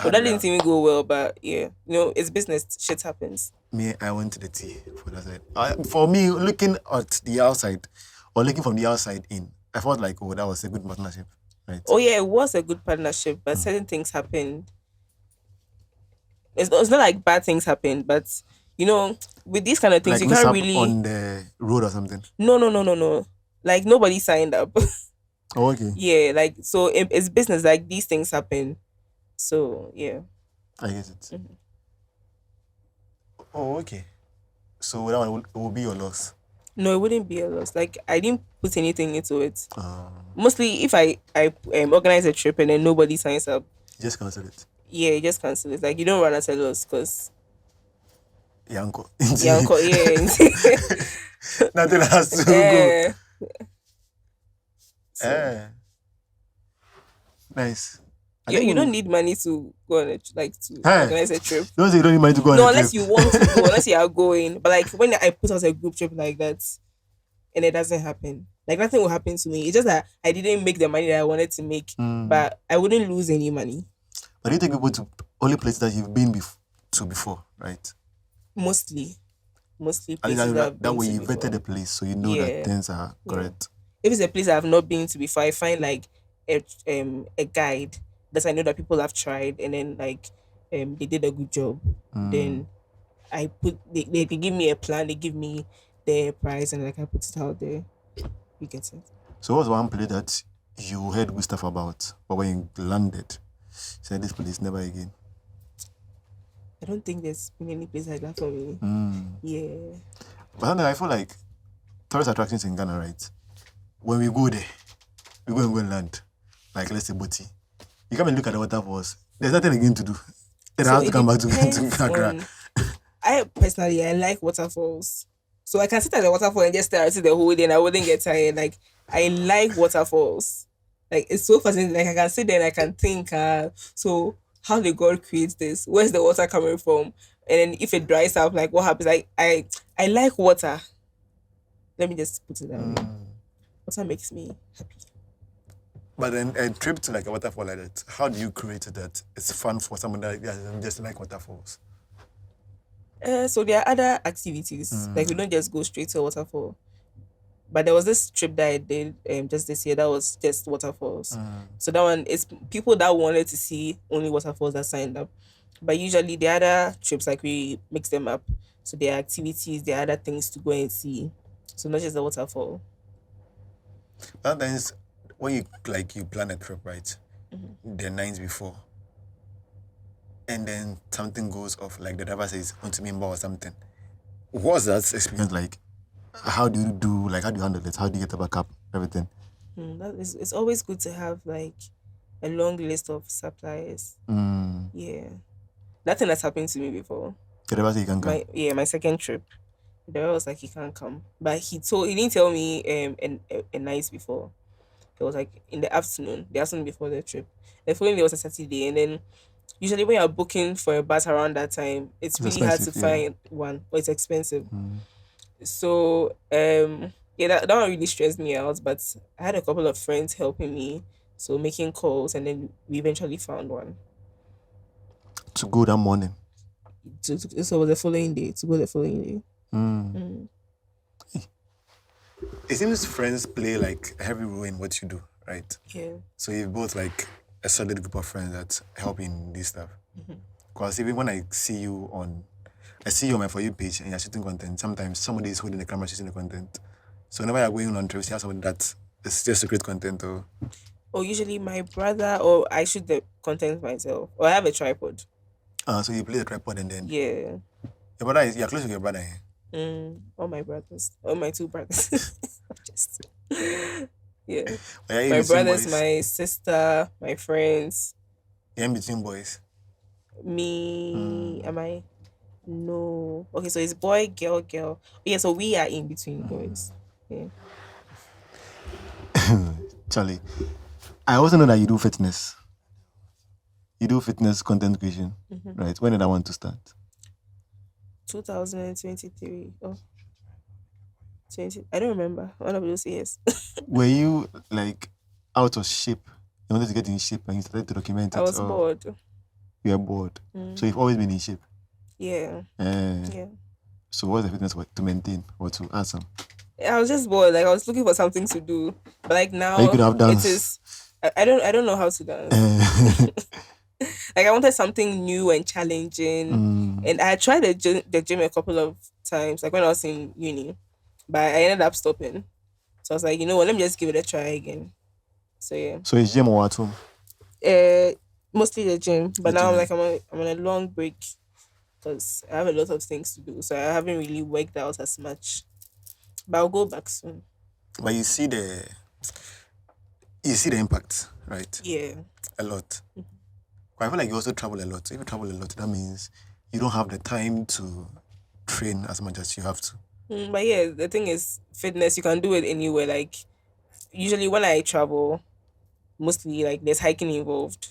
B: But that didn't even go well, but yeah, it's business. Shit happens.
A: Me, I went to the tea for that side. For me, looking at the outside or looking from the outside in, I felt like, oh, that was a good partnership, right?
B: Oh yeah, it was a good partnership, but certain things happened. It's not like bad things happened, but with these kind of things,
A: like
B: you can't really
A: on the road or something.
B: No. Like nobody signed up.
A: Oh, okay.
B: Yeah, like so it's business. Like these things happen. So yeah.
A: I get it. Mm-hmm. Oh, okay. So that one will be your loss.
B: No, it wouldn't be a loss. Like I didn't put anything into it. Mostly, if I organize a trip and then nobody signs up,
A: you just cancel it.
B: Yeah, you just cancel it. Like you don't run at a loss because.
A: Yanko.
B: Yeah.
A: Nothing has to go. So. Nice.
B: You don't need money to go on organize a trip.
A: You don't say you don't need money to go on a trip.
B: No, unless you want to go, unless you are going. But like when I put out a group trip like that and it doesn't happen, like nothing will happen to me. It's just that I didn't make the money that I wanted to make, but I wouldn't lose any money.
A: But you take people to only places that you've been to before, right?
B: Mostly places
A: that way you vetted the place, so you know that things are correct.
B: If it's a place I have not been to before, I find like a guide that I know that people have tried, and then like they did a good job. Then I they give me a plan, they give me the price, and like I put it out there. You get it.
A: So what's one place that you heard good stuff about, but when you landed, you said this place never again?
B: I don't think there's been any place like that for me. Yeah.
A: But I feel like tourist attractions in Ghana, right? When we go there, we go and land. Like, let's say, Boti. You come and look at the waterfalls. There's nothing again to do. Then I have to come back to Accra.
B: I personally, I like waterfalls. So I can sit at the waterfall and just stare at it the whole day and I wouldn't get tired. Like, I like waterfalls. Like, it's so fascinating. Like, I can sit there and I can think, so how did God create this? Where's the water coming from? And then if it dries up, like, what happens? Like, I like water. Let me just put it down. Water makes me happy.
A: But then a trip to like a waterfall like that, how do you create it that it's fun for someone that doesn't just like waterfalls?
B: So there are other activities. Like, we don't just go straight to a waterfall. But there was this trip that I did just this year that was just waterfalls. So that one is people that wanted to see only waterfalls that signed up. But usually the other trips, like, we mix them up. So there are activities, there are other things to go and see. So not just the waterfall.
A: Sometimes when you plan a trip, right? The nights before. And then something goes off, like the driver says, "Want to member or something." What's that experience like? How do you handle it? How do you get a backup? Everything.
B: It's always good to have like a long list of suppliers. Yeah. Nothing has happened to me before.
A: The driver said he can come.
B: My second trip. The driver was like, he can't come. But he didn't tell me a night before. It was like in the afternoon before the trip. The following day was a Saturday, and then usually when you're booking for a bus around that time, it's really hard to find one, or it's expensive. So that one really stressed me out. But I had a couple of friends helping me, so making calls, and then we eventually found one.
A: To go that morning.
B: So it was the following day. To go the following day.
A: It seems friends play like a heavy role in what you do, right?
B: Yeah.
A: So you're both like a solid group of friends that help in this stuff. Because even when I see you on my For You page and you're shooting content, sometimes somebody is holding the camera shooting the content. So whenever you're going on trips, you have somebody that is just secret content
B: or usually my brother, or I shoot the content myself, or I have a tripod.
A: So you play the tripod and then
B: Yeah.
A: Your brother you're close with your brother, eh?
B: All my brothers, all my two brothers. Just yeah.
A: My
B: brothers,
A: boys?
B: my sister, my friends.
A: You're in between boys.
B: Me, am I? No. Okay, so it's boy, girl. Yeah, so we are in between boys. Yeah.
A: Charlie, I also know that you do fitness. You do fitness content creation, right? When did I want to start?
B: 2023. Oh. 20. I don't remember. One of those years.
A: Were you like out of shape? You wanted to get in shape and you started to document it?
B: I was bored.
A: You were bored. So you've always been in shape?
B: Yeah.
A: Yeah. So what's the fitness to maintain or to add some?
B: I was just bored. Like, I was looking for something to do. But like now,
A: you could have danced.
B: It is. I don't know how to dance. Like, I wanted something new and challenging. And I tried the gym a couple of times, like when I was in uni. But I ended up stopping. So I was like, you know what, let me just give it a try again. So yeah.
A: So it's gym or at home?
B: Mostly the gym. But now I'm on a long break because I have a lot of things to do. So I haven't really worked out as much. But I'll go back soon.
A: But you see the impact, right?
B: Yeah.
A: A lot. But I feel like you also travel a lot. So if you travel a lot, that means you don't have the time to train as much as you have to.
B: But yeah, the thing is, fitness, you can do it anywhere. Like, usually when I travel, mostly like there's hiking involved.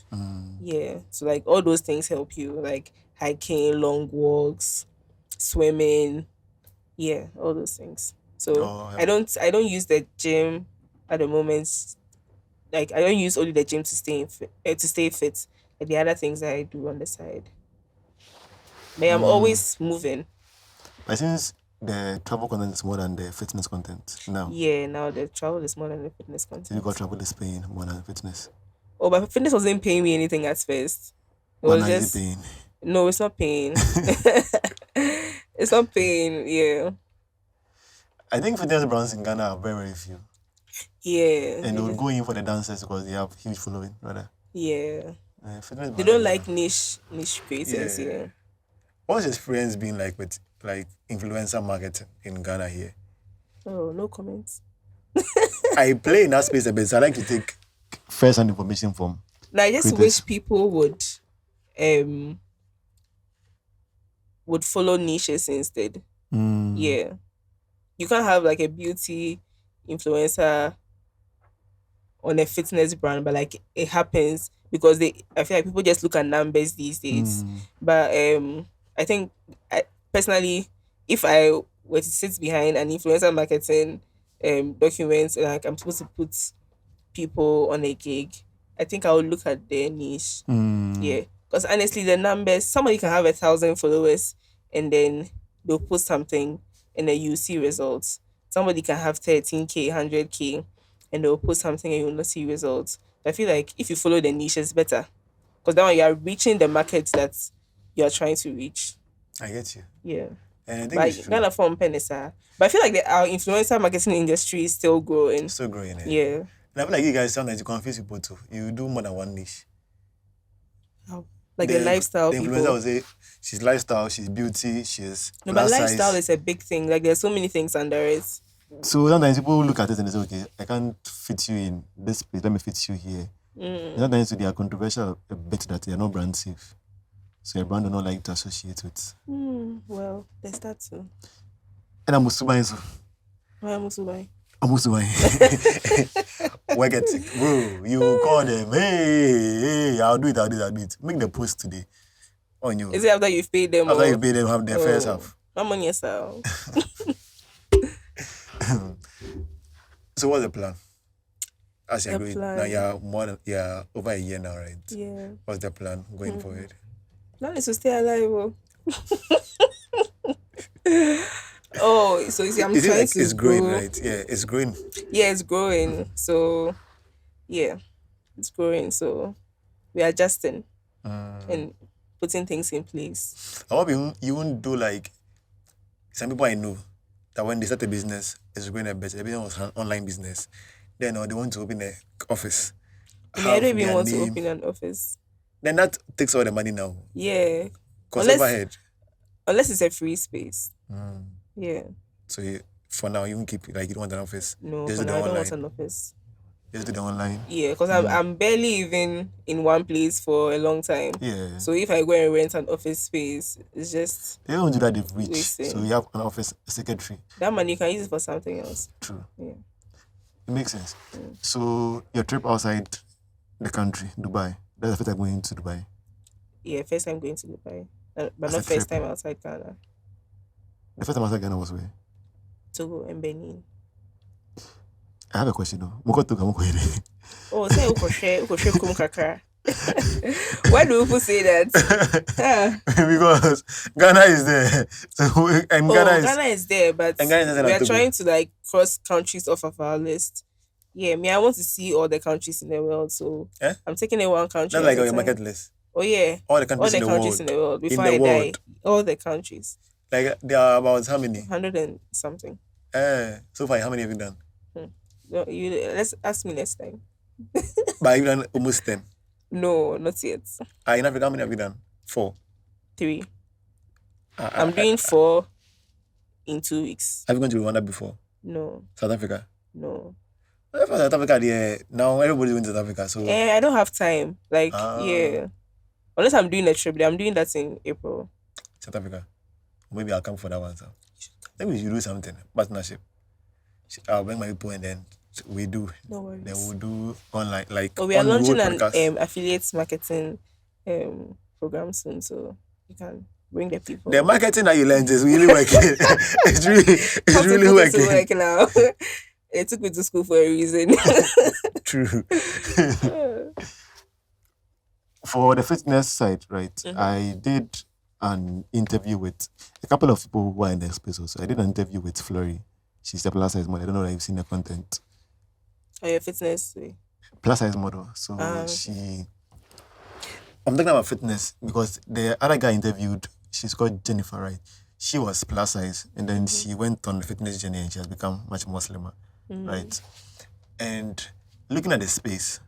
B: Yeah. So like all those things help you, like hiking, long walks, swimming. Yeah, all those things. So I don't use the gym at the moment. Like, I don't use only the gym to stay fit. Like the other things that I do on the side. But I'm always moving.
A: But since the travel content is more than the fitness content now.
B: Yeah, now the travel is more than the fitness content.
A: So you got travel is paying more than fitness.
B: Oh, but fitness wasn't paying me anything at first. It was just paying. No, it's not paying. It's not paying. Yeah.
A: I think fitness brands in Ghana are very, very few.
B: Yeah.
A: And they would go in for the dancers because they have huge following, rather.
B: Yeah. They don't like niche creators. Yeah.
A: What's your experience been like with like influencer marketing in Ghana here?
B: Oh, no comments.
A: I play in that space a bit, so I like to take first-hand information from
B: Now, I just
A: creators.
B: wish people would follow niches instead. Yeah. You can't have like a beauty influencer on a fitness brand, but like it happens because I feel like people just look at numbers these days. But I think I personally, if I were to sit behind an influencer marketing document, like I'm supposed to put people on a gig, I think I would look at their niche. Yeah. Because honestly, the numbers, somebody can have 1,000 followers and then they'll post something and then you see results. Somebody can have 13K, 100K, and they'll post something and you'll not see results. I feel like if you follow the niche, it's better. Because that one you are reaching the market that you are trying to reach.
A: I get you.
B: Yeah.
A: And I think
B: But
A: it's true.
B: Ghana form penisa. But I feel like our influencer marketing industry is still growing.
A: Still growing.
B: Yeah.
A: And I feel like you guys sometimes you confuse people too. You do more than one niche.
B: Like the lifestyle
A: the
B: people.
A: influencer will say she's lifestyle, she's beauty, she's
B: No, but
A: plus
B: lifestyle
A: size.
B: is a big thing. Like there's so many things under it.
A: So sometimes people look at it and they say, okay, I can't fit you in this place, let me fit you here. Sometimes they are controversial a bit that they are not brand safe. So your brand do not like to associate with.
B: Well, there's that too.
A: And I'm Musubai, so
B: Why am I so why?
A: I'm Musubai. Work ethic. Bro, you call them, hey, I'll do it. Make the post today on you.
B: Is it after you've paid them?
A: After you pay them, have their first half.
B: My money yourself.
A: So what's the plan? As you're
B: The
A: going
B: plan.
A: now, you're over a year now, right?
B: Yeah.
A: What's the plan going forward?
B: Plan is to stay alive. Oh, so you see, I'm
A: Is it
B: trying
A: like
B: to
A: it's
B: grow.
A: growing, right? Yeah, it's growing.
B: Yeah, it's growing. So, yeah, it's growing. So, we're adjusting and putting things in place.
A: I hope you won't do like some people I know that when they start a business, it's going a better. The business was an online business. Then they want to open an office.
B: I don't even
A: their
B: want to
A: name.
B: open an office.
A: Then that takes all the money now.
B: Yeah.
A: Because overhead.
B: Unless it's a free space. Yeah.
A: So for now, you won't keep like you don't want an office.
B: No,
A: Just
B: for
A: do
B: now
A: the
B: I don't
A: online.
B: want an office.
A: Just do the online.
B: Yeah, because I'm barely even in one place for a long time.
A: Yeah.
B: So if I go and rent an office space, it's just
A: They don't do that, they've reached.
B: wasting.
A: So you have an office secretary.
B: That money you can use it for something else.
A: True.
B: Yeah.
A: It makes sense. So your trip outside the country, Dubai, that's the first time going to Dubai.
B: Yeah, first time going to Dubai. But
A: As
B: not
A: a
B: first
A: trip.
B: time outside Ghana.
A: The first time outside Ghana was where?
B: Togo and Benin.
A: I have a question though. Moko Togo, Moko Ere.
B: Oh, say ukoshe kum kakra. Why do people say that?
A: Because Ghana is there. So and
B: Ghana is there, but
A: and Ghana is
B: we are
A: Togo.
B: trying to like cross countries off of our list. Yeah, I want to see all the countries in the world, so I'm taking it one country.
A: That's like on your bucket list.
B: Oh yeah,
A: All the countries,
B: in the world before
A: In the
B: I
A: world.
B: die. All the countries.
A: Like there are about how many?
B: 100 and something.
A: So far, how many have you done?
B: No, let's ask me next time.
A: But you've done almost 10.
B: No, not yet.
A: In Africa, how many have you done? 4.
B: 3. I'm doing 4 in 2 weeks.
A: Have you gone to Rwanda before?
B: No.
A: South Africa?
B: No.
A: South Africa, now everybody's going to South Africa. So
B: I don't have time. Like, yeah. Unless I'm doing a trip, I'm doing that in April.
A: South Africa. Maybe I'll come for that one. So maybe we should do something. Partnership. I'll bring my people and then we do.
B: No worries.
A: Then we'll do online. Like
B: we are launching
A: an
B: affiliate marketing program soon, so you can bring the people.
A: The marketing that you learned is really working. it's really working.
B: Work now. It took me to school for a reason.
A: True. For the fitness side, right? I did an interview with a couple of people who are in the space also. I did an interview with Flurry. She's a plus size model. I don't know if you've seen the content.
B: Oh, your fitness.
A: Plus size model. So I'm talking about fitness because the other guy interviewed, she's called Jennifer, right? She was plus size and then she went on the fitness journey and she has become much more slimmer, right? And looking at the space,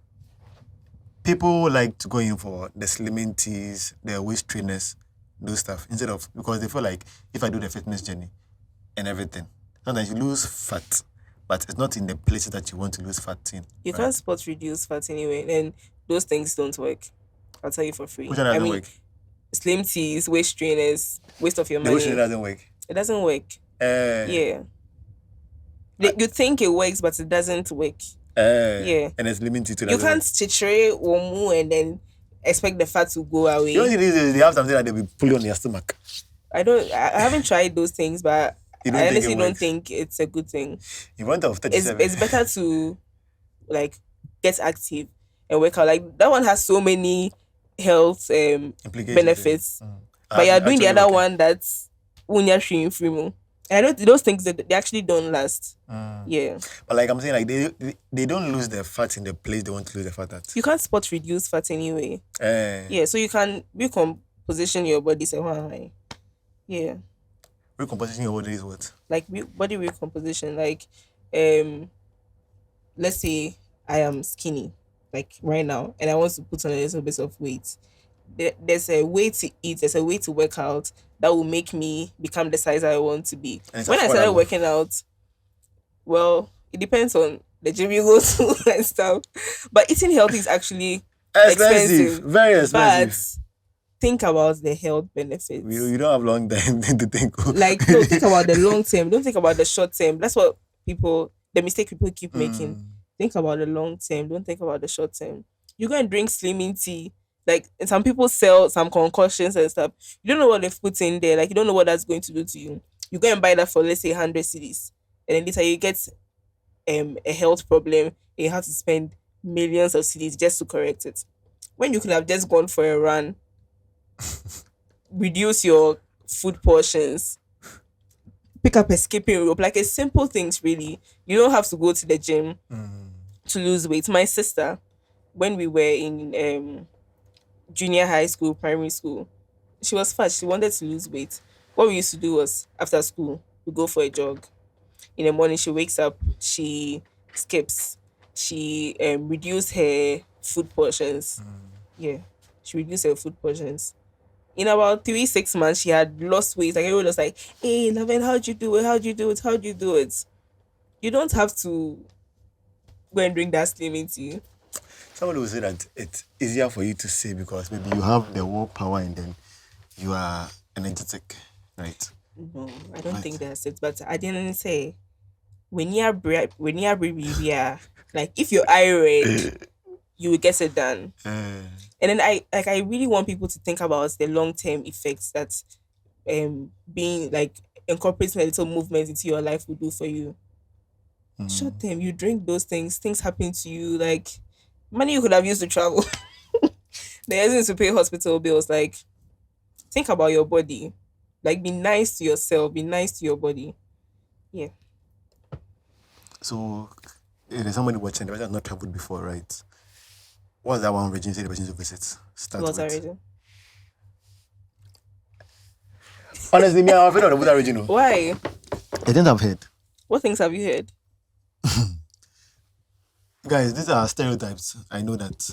A: people like to go in for the slimming teas, the waist trainers, those stuff, instead of, because they feel like if I do the fitness journey and everything, Sometimes you lose fat, but it's not in the places that you want to lose fat in.
B: You can't spot reduce fat anyway, and those things don't work. I'll tell you for free.
A: Which one doesn't work?
B: Slim teas, waist trainers, waste of your
A: The
B: money.
A: waist trainer doesn't work.
B: It doesn't work. Yeah. You think it works, but it doesn't work. Yeah.
A: And it's limited to that.
B: You can't chichire or and then expect the fat to go away.
A: The only thing is they have something that they'll be pulling on your stomach.
B: I haven't tried those things, but I honestly don't think it's a good thing.
A: You want of 37.
B: It's better to like get active and work out. Like that one has so many health benefits. But you're doing the other one that's unya free. And I don't those things that they actually don't last. Yeah.
A: But like I'm saying, like they don't lose their fat in the place they want to lose their fat at.
B: You can't spot reduce fat anyway. Yeah, so you can recomposition your body. Say, yeah.
A: Recomposition your body is what?
B: Like body recomposition. Like let's say I am skinny, like right now, and I want to put on a little bit of weight. There's a way to eat, there's a way to work out that will make me become the size I want to be. When I started working out, well, it depends on the gym you go to and stuff. But eating healthy is actually expensive.
A: Very expensive.
B: But think about the health benefits.
A: You don't have long time to think.
B: Like, no, think about the long term. Don't think about the short term. That's what the mistake people keep making. Think about the long term. Don't think about the short term. You go and drink slimming tea. Like, and some people sell some concoctions and stuff. You don't know what they've put in there. Like, you don't know what that's going to do to you. You go and buy that for, let's say, 100 cedis. And then later you get a health problem. And you have to spend millions of cedis just to correct it. When you could have just gone for a run, reduce your food portions, pick up a skipping rope, like it's simple things really. You don't have to go to the gym to lose weight. My sister, when we were in junior high school, primary school, she was fat. She wanted to lose weight. What we used to do was after school, we go for a jog. In the morning, she wakes up, she skips, she reduced her food portions. Yeah, she reduced her food portions. In about 3-6 months, she had lost weight. Like everyone was like, "Hey, Lavin, how'd you do it? How'd you do it? How'd you do it?" You don't have to go and drink that slimming tea.
A: Somebody will say that it's easier for you to say because maybe you have the willpower and then you are energetic, right?
B: No, I don't think that's it. But I didn't say when you're baby, like if you're irate, you will get it done. And then I really want people to think about the long-term effects that being like incorporating a little movement into your life will do for you. Short term, you drink those things happen to you, like money you could have used to travel. They're using to pay hospital bills. Like, think about your body. Like, be nice to yourself, be nice to your body. Yeah.
A: So there's somebody watching, the person has not traveled before, right? What's that one region say the person to visit?
B: What's that region?
A: Honestly, me, I'm afraid of the region.
B: Why?
A: I think I've heard.
B: What things have you heard?
A: Guys, these are stereotypes. I know that,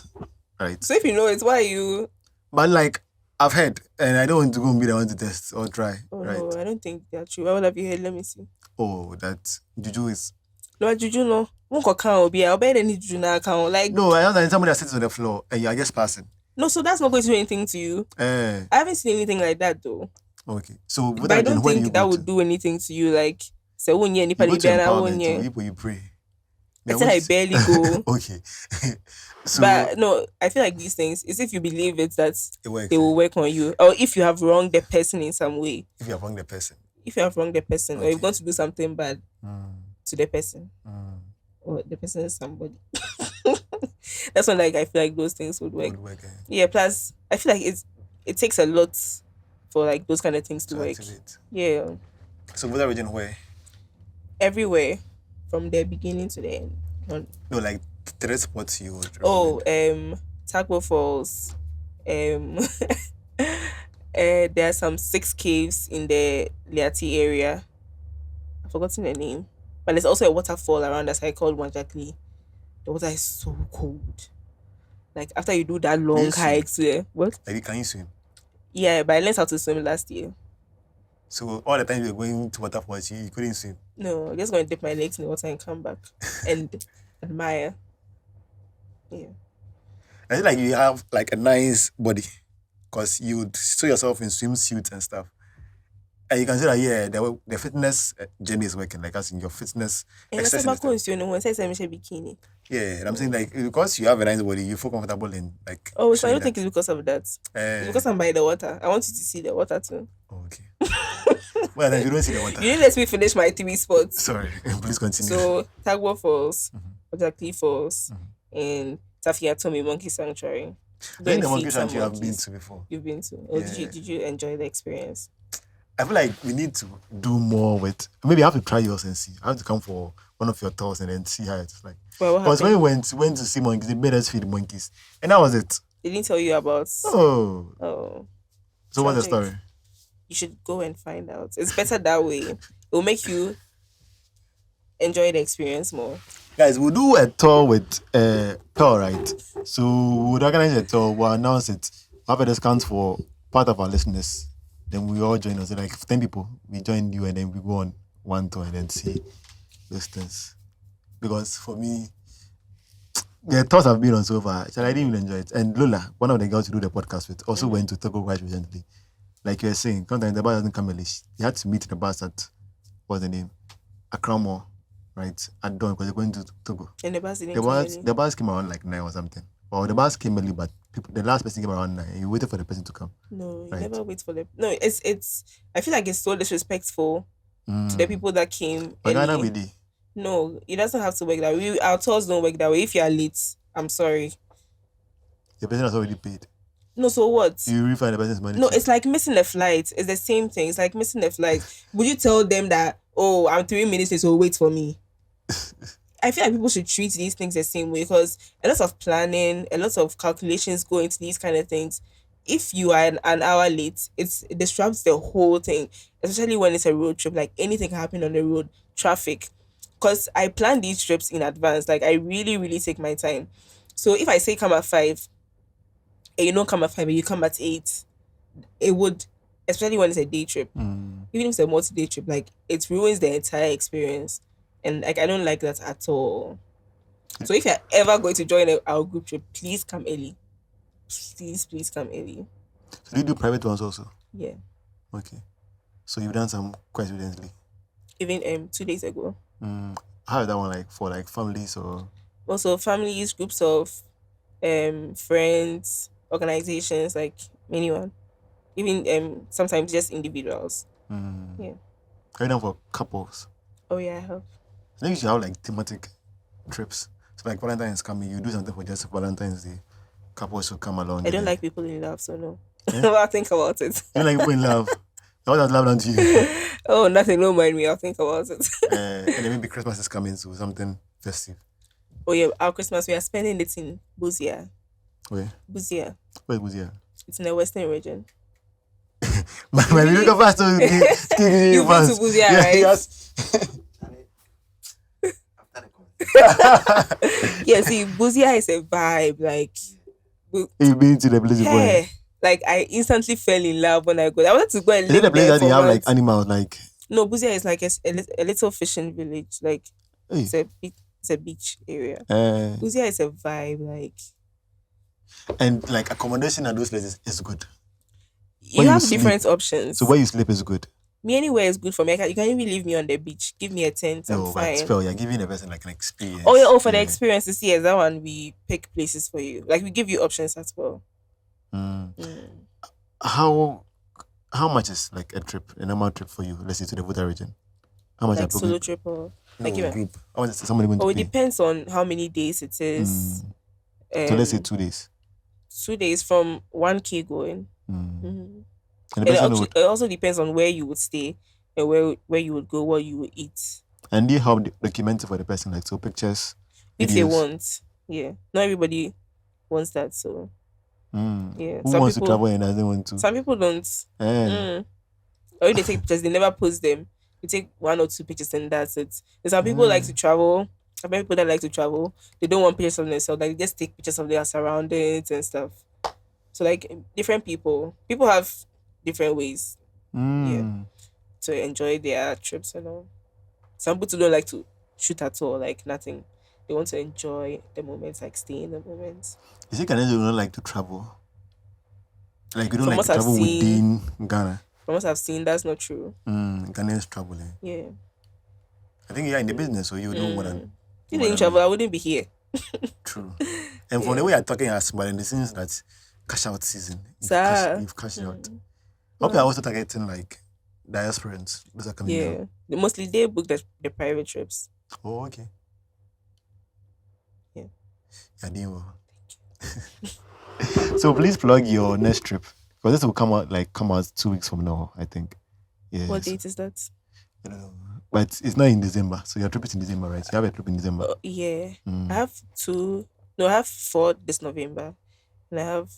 A: right?
B: So if you know it, why are you?
A: But like, I've heard, and I don't want to go and be the one to test or try, right?
B: No, I don't think they're true. What have you heard? Let me see.
A: Oh, that juju is...
B: No, juju no. I'll bet any juju na account. Like,
A: no, I understand somebody that sits on the floor and you're just passing.
B: No, so that's not going to do anything to you. I haven't seen anything like that though.
A: Okay, so
B: but I don't think that would do anything to you. Like, say, when you
A: pray.
B: I said I barely go.
A: Okay. So,
B: but no, I feel like these things is if you believe it that
A: works,
B: they will work on you, or if you have wronged the person in some way.
A: If you have wronged the person,
B: okay. Or you've gone to do something bad to the person, or the person is somebody. That's when like I feel like those things would work. Yeah. Plus, I feel like it takes a lot for like those kind of things to work. Activate. Yeah.
A: So, what region where?
B: Everywhere. From the beginning to the end.
A: No, like 3 spots you would
B: recommend. Tagbo Falls. There are some 6 caves in the Liati area. I've forgotten the name. But there's also a waterfall around us called Wanjakli. The water is so cold. Like after you do that long hike there. What?
A: Like, can you swim?
B: Yeah, but I learned how to swim last year.
A: So all the time you were going to waterfalls, you couldn't swim.
B: No, I'm just going to dip my legs in the water and come back and admire. Yeah.
A: I feel like you have like a nice body because you would show yourself in swimsuits and stuff. And you can see that, yeah, the fitness journey is working, like as in your fitness
B: And
A: exercise.
B: bikini.
A: Yeah, and I'm saying like because you have a nice body, you feel comfortable in like.
B: Oh, so I don't
A: that.
B: think it's because of that. It's because I'm by the water. I want you to see the water too.
A: Oh, okay. Well, then you don't see the water.
B: You didn't let me finish my TV spots.
A: Sorry, please continue.
B: So Tagwa Falls, Ojakli Falls, and Tafia Tomi Monkey Sanctuary.
A: I think the monkey sanctuary I've been to before.
B: You've been to? Or did you enjoy the experience?
A: I feel like we need to do more with. Maybe I have to try yours and see. I have to come for one of your tours and then see how it's like. Because when we went to see monkeys, they made us feed monkeys, and that was it.
B: They didn't tell you about.
A: Oh. So what's the story?
B: You should go and find out. It's better that way. It will make you enjoy the experience more.
A: Guys, we'll do a tour with Pearl, right? So we'll organize a tour. We'll announce it. We'll have a discount for part of our listeners. Then we all join us. Like 10 people, we join you and then we go on one tour and then see those things. Because for me, the tours I've been on so far, I didn't even enjoy it. And Lola, one of the girls who do the podcast with, also went to Togo quite recently. Like you were saying, sometimes the bus doesn't come early. You had to meet the bus at, what's the name? Akramo, right? At dawn, because they're going to Togo.
B: And the bus didn't come early?
A: The bus came around like 9 or something. Or the bus came early, but the last person came around 9. And you waited for the person to come.
B: No, you never wait for them. No, it's. I feel like it's so disrespectful to the people that came.
A: But Ghana we did.
B: No, it doesn't have to work that way. Our tours don't work that way. If you are late, I'm sorry.
A: The person has already paid.
B: No, so what?
A: You refund the person's money.
B: No, it's like missing a flight. It's the same thing. It's like missing a flight. Would you tell them that, oh, I'm 3 minutes late, so wait for me? I feel like people should treat these things the same way because a lot of planning, a lot of calculations go into these kind of things. If you are an hour late, it disrupts the whole thing, especially when it's a road trip. Like anything can happen on the road, traffic. Because I plan these trips in advance. Like I really, really take my time. So if I say come at 5, and you don't come at 5, and you come at 8, it would, especially when it's a day trip, even if it's a multi-day trip, like it ruins the entire experience. And like I don't like that at all. So if you're ever going to join our group trip, please come early. Please come early.
A: So do you do private ones also?
B: Yeah.
A: Okay. So you've done some quite recently?
B: Even 2 days ago.
A: How is that one like for like families or? Also
B: families, groups of friends, organizations, like anyone. Even sometimes just individuals. Yeah.
A: Have you done for couples?
B: Oh yeah, I have.
A: I think you should have like thematic trips. So like Valentine's coming, you do something for just Valentine's Day. Couples should come along.
B: I don't like people in love, so no. I'll think about it.
A: You don't like people in love? What does love done to you?
B: Oh, nothing. Don't mind me. I'll think about it.
A: And then maybe Christmas is coming, so something festive.
B: Oh yeah, our Christmas, we are spending it in Buzia.
A: Where?
B: Buzia.
A: Where's Buzia?
B: It's in the western region.
A: My little pastor
B: You've been to Buzia, right?
A: Yes.
B: Yeah, see, Buzia is a vibe. Like,
A: you've been to the place before?
B: Like, I instantly fell in love when I go. I wanted to go and live.
A: Is it the place that they have like animals? Like,
B: no, Buzia is like a little fishing village. Like, it's a beach area. Buzia is a vibe. Like,
A: and like accommodation at those places is good.
B: You have different options.
A: So where you sleep is good.
B: Me anywhere is good for me. You can even leave me on the beach. Give me a tent. I'm fine.
A: But you're giving the person like an experience.
B: Oh yeah. For the experiences, yes, that one we pick places for you. Like we give you options as well.
A: How much is like a normal trip for you? Let's say to the Buddha region. How much?
B: Like solo trip or
A: like a group? How much is somebody going to pay?
B: It depends on how many days it is.
A: So let's say 2 days.
B: 2 days from 1K going. And it also depends on where you would stay and where you would go, what you would eat.
A: And do you have documented for the person, like so pictures?
B: If they want, yeah. Not everybody wants that, so yeah.
A: Who wants to travel and doesn't want to?
B: Some people don't. Or if they take pictures, they never post them. You take 1 or 2 pictures and that's it. There's some people like to travel. Some people that like to travel, they don't want pictures of themselves. Like they just take pictures of their surroundings and stuff. So like different people have different ways. Yeah. to enjoy their trips and all. Some people don't like to shoot at all, like nothing. They want to enjoy the moments, like stay in the moments.
A: You see, Ghanaians don't like to travel. Like, you don't
B: From
A: like
B: what
A: to
B: I've
A: travel
B: seen,
A: within Ghana.
B: from what I've seen, that's not true.
A: Ghanaians traveling.
B: Yeah.
A: I think you're in the business, so you know more than.
B: If you
A: more
B: didn't
A: than
B: travel,
A: me.
B: I wouldn't be here.
A: True. And from the way you're talking as well, in the sense that cash out season, you've cashed out. Hope you're also targeting like diasporans. Those are coming
B: Yeah.
A: down.
B: Mostly they book the private trips.
A: Oh, okay.
B: Yeah.
A: You're doing well. So please plug your next trip. Because this will come out 2 weeks from now, I think. Yeah.
B: What date is that?
A: I don't know. But it's not in December. So your trip is in December, right? You have a trip in December.
B: Yeah. I have 4 this November. And I have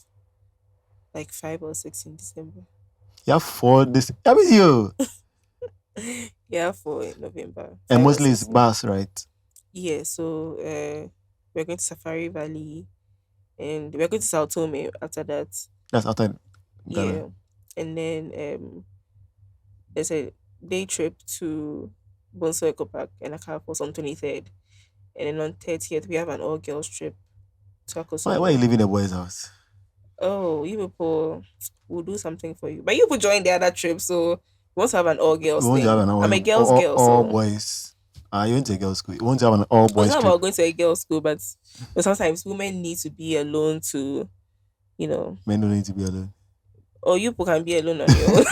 B: like 5 or 6 in December.
A: You have 4 this. I mean, you.
B: Yeah, 4 in November.
A: And mostly it's bus, right?
B: Yeah, so we're going to Safari Valley and we're going to Sao Tome after that.
A: That's after Ghana.
B: Yeah. And then there's a day trip to Bonso Eco Park and Accra Falls on 23rd. And then on 30th, we have an all girls trip to Akosombo.
A: Why are you leaving the boys' house?
B: Oh, you people will do something for you. But you will join the other trip, so we want to have an all girls thing. I'm a girls girl.
A: All
B: So
A: boys. You went to a girls' school. You want to have an all boys
B: it's not
A: trip.
B: about going to a girls' school, but sometimes women need to be alone to,
A: Men don't need to be alone.
B: or you people can be alone on your own.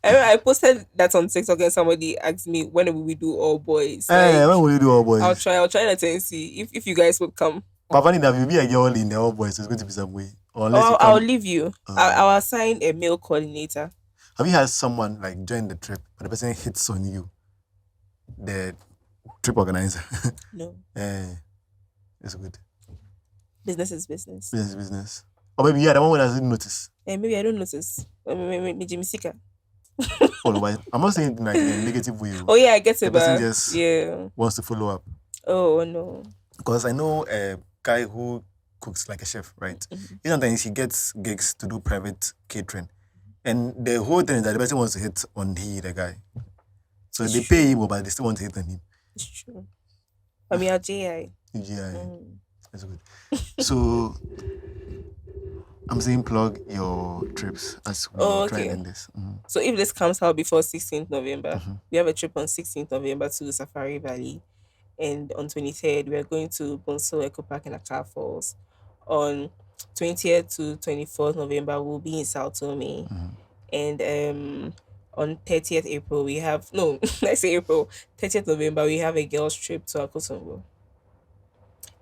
B: I posted that on TikTok and somebody asked me when will we do all boys.
A: Hey, when will you do all boys?
B: I'll try that and see if you guys would come.
A: Papa, if you be a girl in the all boys, it's going to be some way.
B: I'll leave you. I'll assign a male coordinator.
A: Have you had someone like join the trip, but the person hits on you? The trip organizer.
B: No.
A: It's good.
B: Business is business.
A: Business. Or maybe the one who doesn't notice.
B: Maybe I don't notice. Maybe Jimmy Sika.
A: Oh, no, but I'm not saying like in a negative way.
B: Oh yeah, I get it.
A: The person just wants to follow up.
B: Oh no.
A: Because I know a guy who cooks like a chef, right? Sometimes he gets gigs to do private catering. And the whole thing is that the person wants to hit on the guy. So they pay him, but they still want to hit on him.
B: It's true. I mean, our GI.
A: That's good. So I'm saying plug your trips as we try and end this.
B: So if this comes out before 16th November, we have a trip on 16th November to Safari Valley. And on 23rd, we are going to Bonso Eco Park and Accra Falls. On 20th to 24th November, we'll be in Sao Tome. And on 30th April, we have... No, let's say April. 30th November, we have a girls' trip to Akosombo.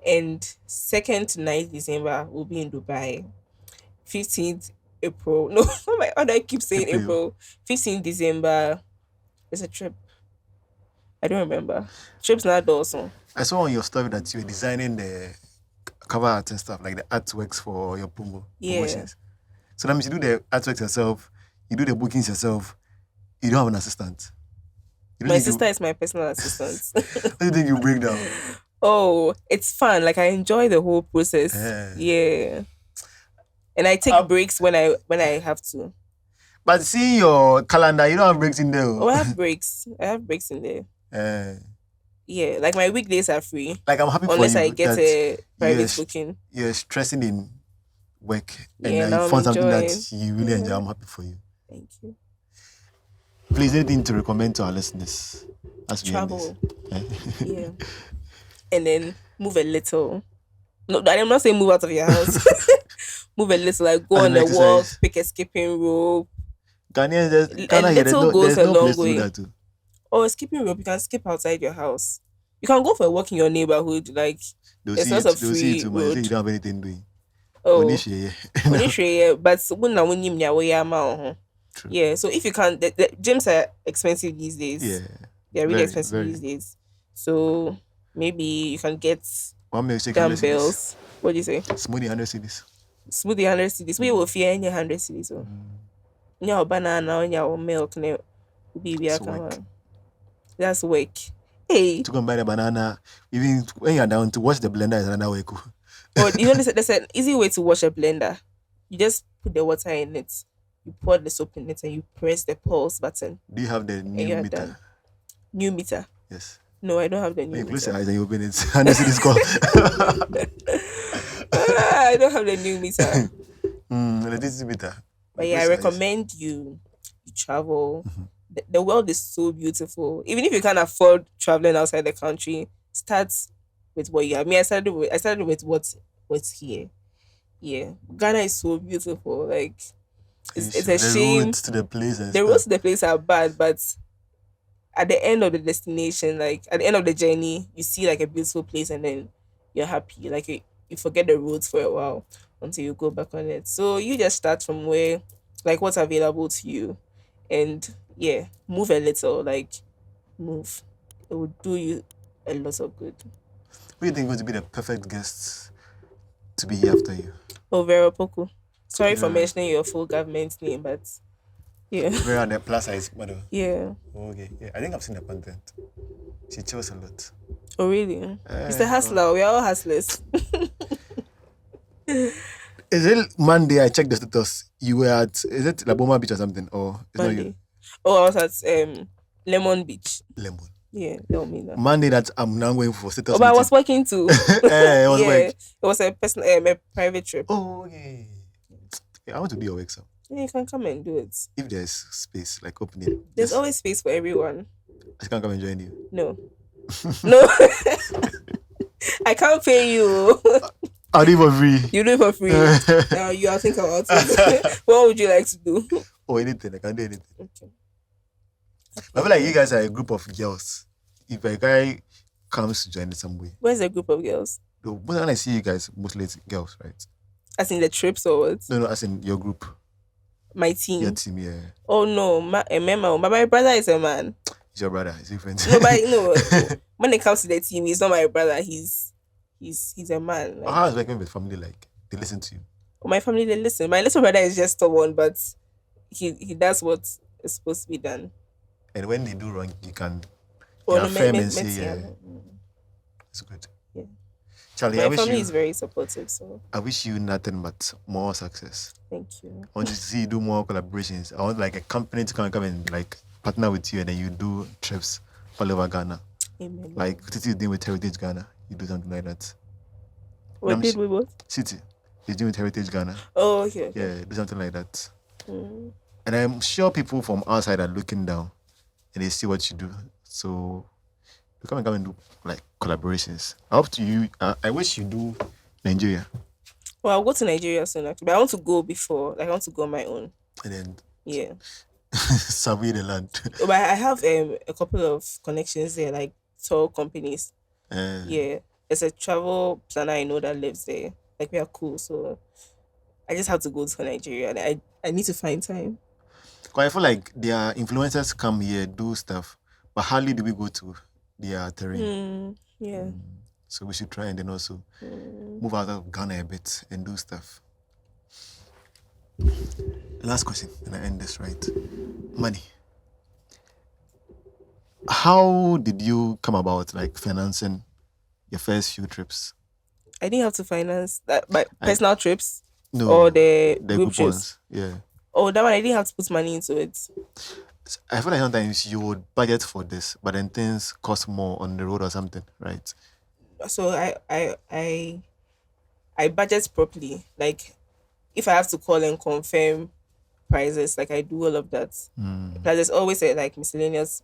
B: And 2nd to 9th December, we'll be in Dubai. 15th April... No, oh my God, I keep saying April. 15th December, there's a trip. I don't remember. Trips not also.
A: I saw on your story that you were designing the cover art and stuff, like the artworks for your promotions. So that means you do the artworks yourself, you do the bookings yourself, you don't have an assistant.
B: My sister is my personal assistant.
A: What do you think you break down?
B: Oh, it's fun. Like I enjoy the whole process. Yeah. And I take breaks when I have to.
A: But see your calendar, you don't have breaks in there.
B: Oh, I have breaks. In there. Yeah, like my weekdays are free.
A: Like I'm happy for you.
B: Unless I get a private booking.
A: You're stressing in work and you found something that you really enjoy. I'm happy for you.
B: Thank you.
A: Please, anything to recommend to our listeners as we
B: travel. Yeah. And then move a little. No, I'm not saying move out of your house. Move a little, like go on a walk, pick a skipping rope.
A: Ghanaians,
B: a little goes a long way.
A: Too.
B: Or skipping rope, you can skip outside your house. You can go for a walk in your neighborhood, like
A: there's lots of free road. You don't have anything doing.
B: Oh, but yeah. So if you can, the gyms are expensive these days.
A: Yeah,
B: they're really expensive these days. So maybe you can get dumbbells. What do you say?
A: Smoothie 100 cedis.
B: Smoothie 100 cedis. We will fear any 100 cedis. So, your banana, your milk, that's work. Hey.
A: To go and buy the banana, even when you're down to wash the blender is another way.
B: Or there's an easy way to wash a blender. You just put the water in it. you pour the soap in it, and you press the pulse button,
A: Do you have the
B: and
A: new
B: you're
A: meter?
B: done. New meter.
A: Yes.
B: No, I don't have the
A: When
B: new
A: you close your
B: meter.
A: eyes and you open it, and you see this call.
B: I don't have the new meter.
A: Electricity meter. When
B: But
A: you
B: yeah, I
A: close your eyes.
B: recommend you travel.
A: Mhm.
B: The world is so beautiful. Even if you can't afford traveling outside the country, start with what you have. Me, I started with what's here. Yeah, Ghana is so beautiful. Like
A: You
B: it's a
A: should. The
B: shame
A: roads to the place and
B: the roads
A: stuff.
B: to the place are bad, but at the end of the destination, like at the end of the journey, you see like a beautiful place, and then you're happy. Like you forget the roads for a while until you go back on it. So you just start from where, like what's available to you, and yeah, move a little. Like move, it will do you a lot of good.
A: Who do you think is going to be the perfect guest to be here after you?
B: Oh, Vera Poku. Sorry for
A: Vera.
B: mentioning your full government name, but yeah,
A: Vera, the plus size model.
B: yeah.
A: Oh, okay. Yeah, I think I've seen the content. She chills a lot.
B: Oh really? He's a
A: Oh.
B: hustler. We're all hustlers.
A: Is it Monday? I checked the status. You were at, is it Laboma Beach or something? Or it's not you?
B: Monday. Oh, I was at Lemon Beach.
A: Lemon.
B: Yeah, Elmina.
A: Monday that I'm now going for status
B: Oh, but I
A: meeting.
B: was working too.
A: It was
B: Yeah,
A: work.
B: it was a personal, a private trip.
A: Oh, okay. Yeah, I want to do your work, so
B: Yeah, you can come and do it.
A: if there's space, like open it.
B: There's
A: Just,
B: always space for everyone.
A: I can come and join you.
B: No, no, I can't pay you.
A: I'll do it for free.
B: You do it for free. Now you are thinking about it. What would you like to do?
A: Or anything. I can do anything.
B: Okay.
A: I feel like you guys are a group of girls. If a guy comes to join in some way,
B: Where's the group of girls?
A: though, most when I see you guys, mostly it's girls, right?
B: As in the trips or what?
A: No, as in your group,
B: My
A: your
B: team.
A: team, yeah.
B: Oh no, a memo. But my brother is a man.
A: It's your brother, it's different.
B: No, but no. When it comes to the team, he's not my brother. He's a man. Like,
A: How is working with family like? They listen to you.
B: my family, they listen. My little brother is just stubborn, but he does what is supposed to be done.
A: And when they do wrong, you can
B: Oh no,
A: affirm and say, yeah,
B: mm,
A: it's good.
B: yeah.
A: Charlie,
B: My family is very supportive, so
A: I wish you nothing but more success.
B: thank you.
A: I want to see you do more collaborations. I want like a company to come and like partner with you, and then you do trips all over Ghana.
B: Amen.
A: Like City is doing with Heritage Ghana. You do something like that.
B: What did we what?
A: City is doing with Heritage Ghana.
B: Oh, okay.
A: Yeah, do something like that.
B: Mm.
A: And I'm sure people from outside are looking down and they see what you do. So you come and do like collaborations. I hope to you. I wish you do Nigeria,
B: Well, I'll go to Nigeria soon actually, but I want to go before. Like, I want to go on my own.
A: and then
B: Yeah.
A: survey the land.
B: Oh, but I have a couple of connections there, like tour companies. Yeah, there's a travel planner I know that lives there. Like we are cool, so I just have to go to Nigeria. And I need to find time.
A: Cause I feel like their influencers come here do stuff, but hardly do we go to their terrain.
B: Yeah.
A: So we should try and then also move out of Ghana a bit and do stuff. Last question, and I end this right. Money. How did you come about like financing your first few trips?
B: I didn't have to finance that my
A: I-
B: personal trips
A: No,
B: or the
A: the
B: group
A: group
B: trips.
A: ones. Yeah.
B: Oh, that one I didn't have to put money into it.
A: I feel like sometimes you would budget for this, but then things cost more on the road or something, right?
B: So I budget properly. Like if I have to call and confirm prices, like I do all of that. Plus there's always a like miscellaneous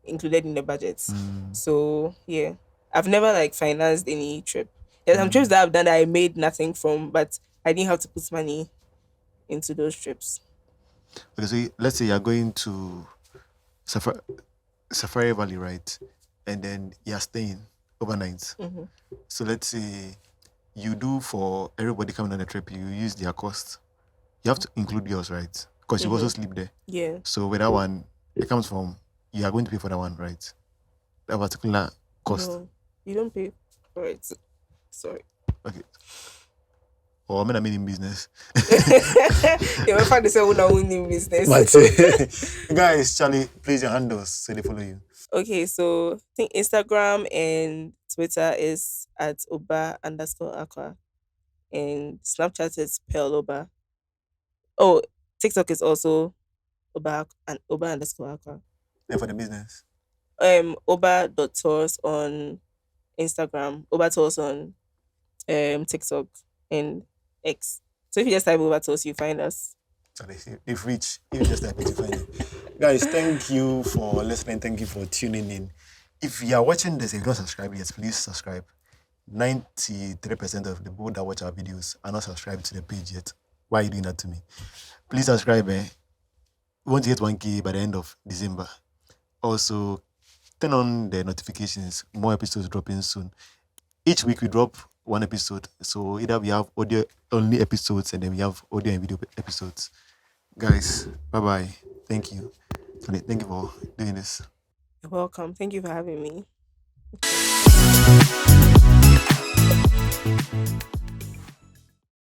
B: included in the budget. So yeah. I've never like financed any trip. There's some trips that I've done that I made nothing from, but I didn't have to put money into those trips.
A: Okay, so let's say you're going to Safari Valley, right? And then you're staying overnight. So let's say you do for everybody coming on the trip, you use their cost. You have to include yours, right? Because you also sleep there.
B: Yeah.
A: So with that one, it comes from, you are going to pay for that one, right? That particular cost.
B: No, you don't pay for it. Sorry.
A: Okay. Or I'm in business.
B: Yeah, my father said we're not winning business.
A: Guys, Charlie, please your handles so they follow you.
B: Okay, so I think Instagram and Twitter is at Oba_Acquah, and Snapchat is Pearl Oba. Oh, TikTok is also Oba and Oba underscore Acquah.
A: And for the business.
B: Oba.tours on Instagram, Oba Tours on TikTok and X. So if you just type Oba Tours, you find us.
A: So they've reached, you just type it to find it. Guys, thank you for listening. Thank you for tuning in. If you are watching this and you've not subscribed yet, please subscribe. 93% of the people that watch our videos are not subscribed to the page yet. Why are you doing that to me? Please subscribe. We want to get 1K by the end of December. Also, turn on the notifications. More episodes dropping soon. Each week we drop one episode. So either we have audio only episodes and then we have audio and video episodes. Guys, bye-bye. Thank you. Thank you for doing this.
B: You're welcome. Thank you for having me.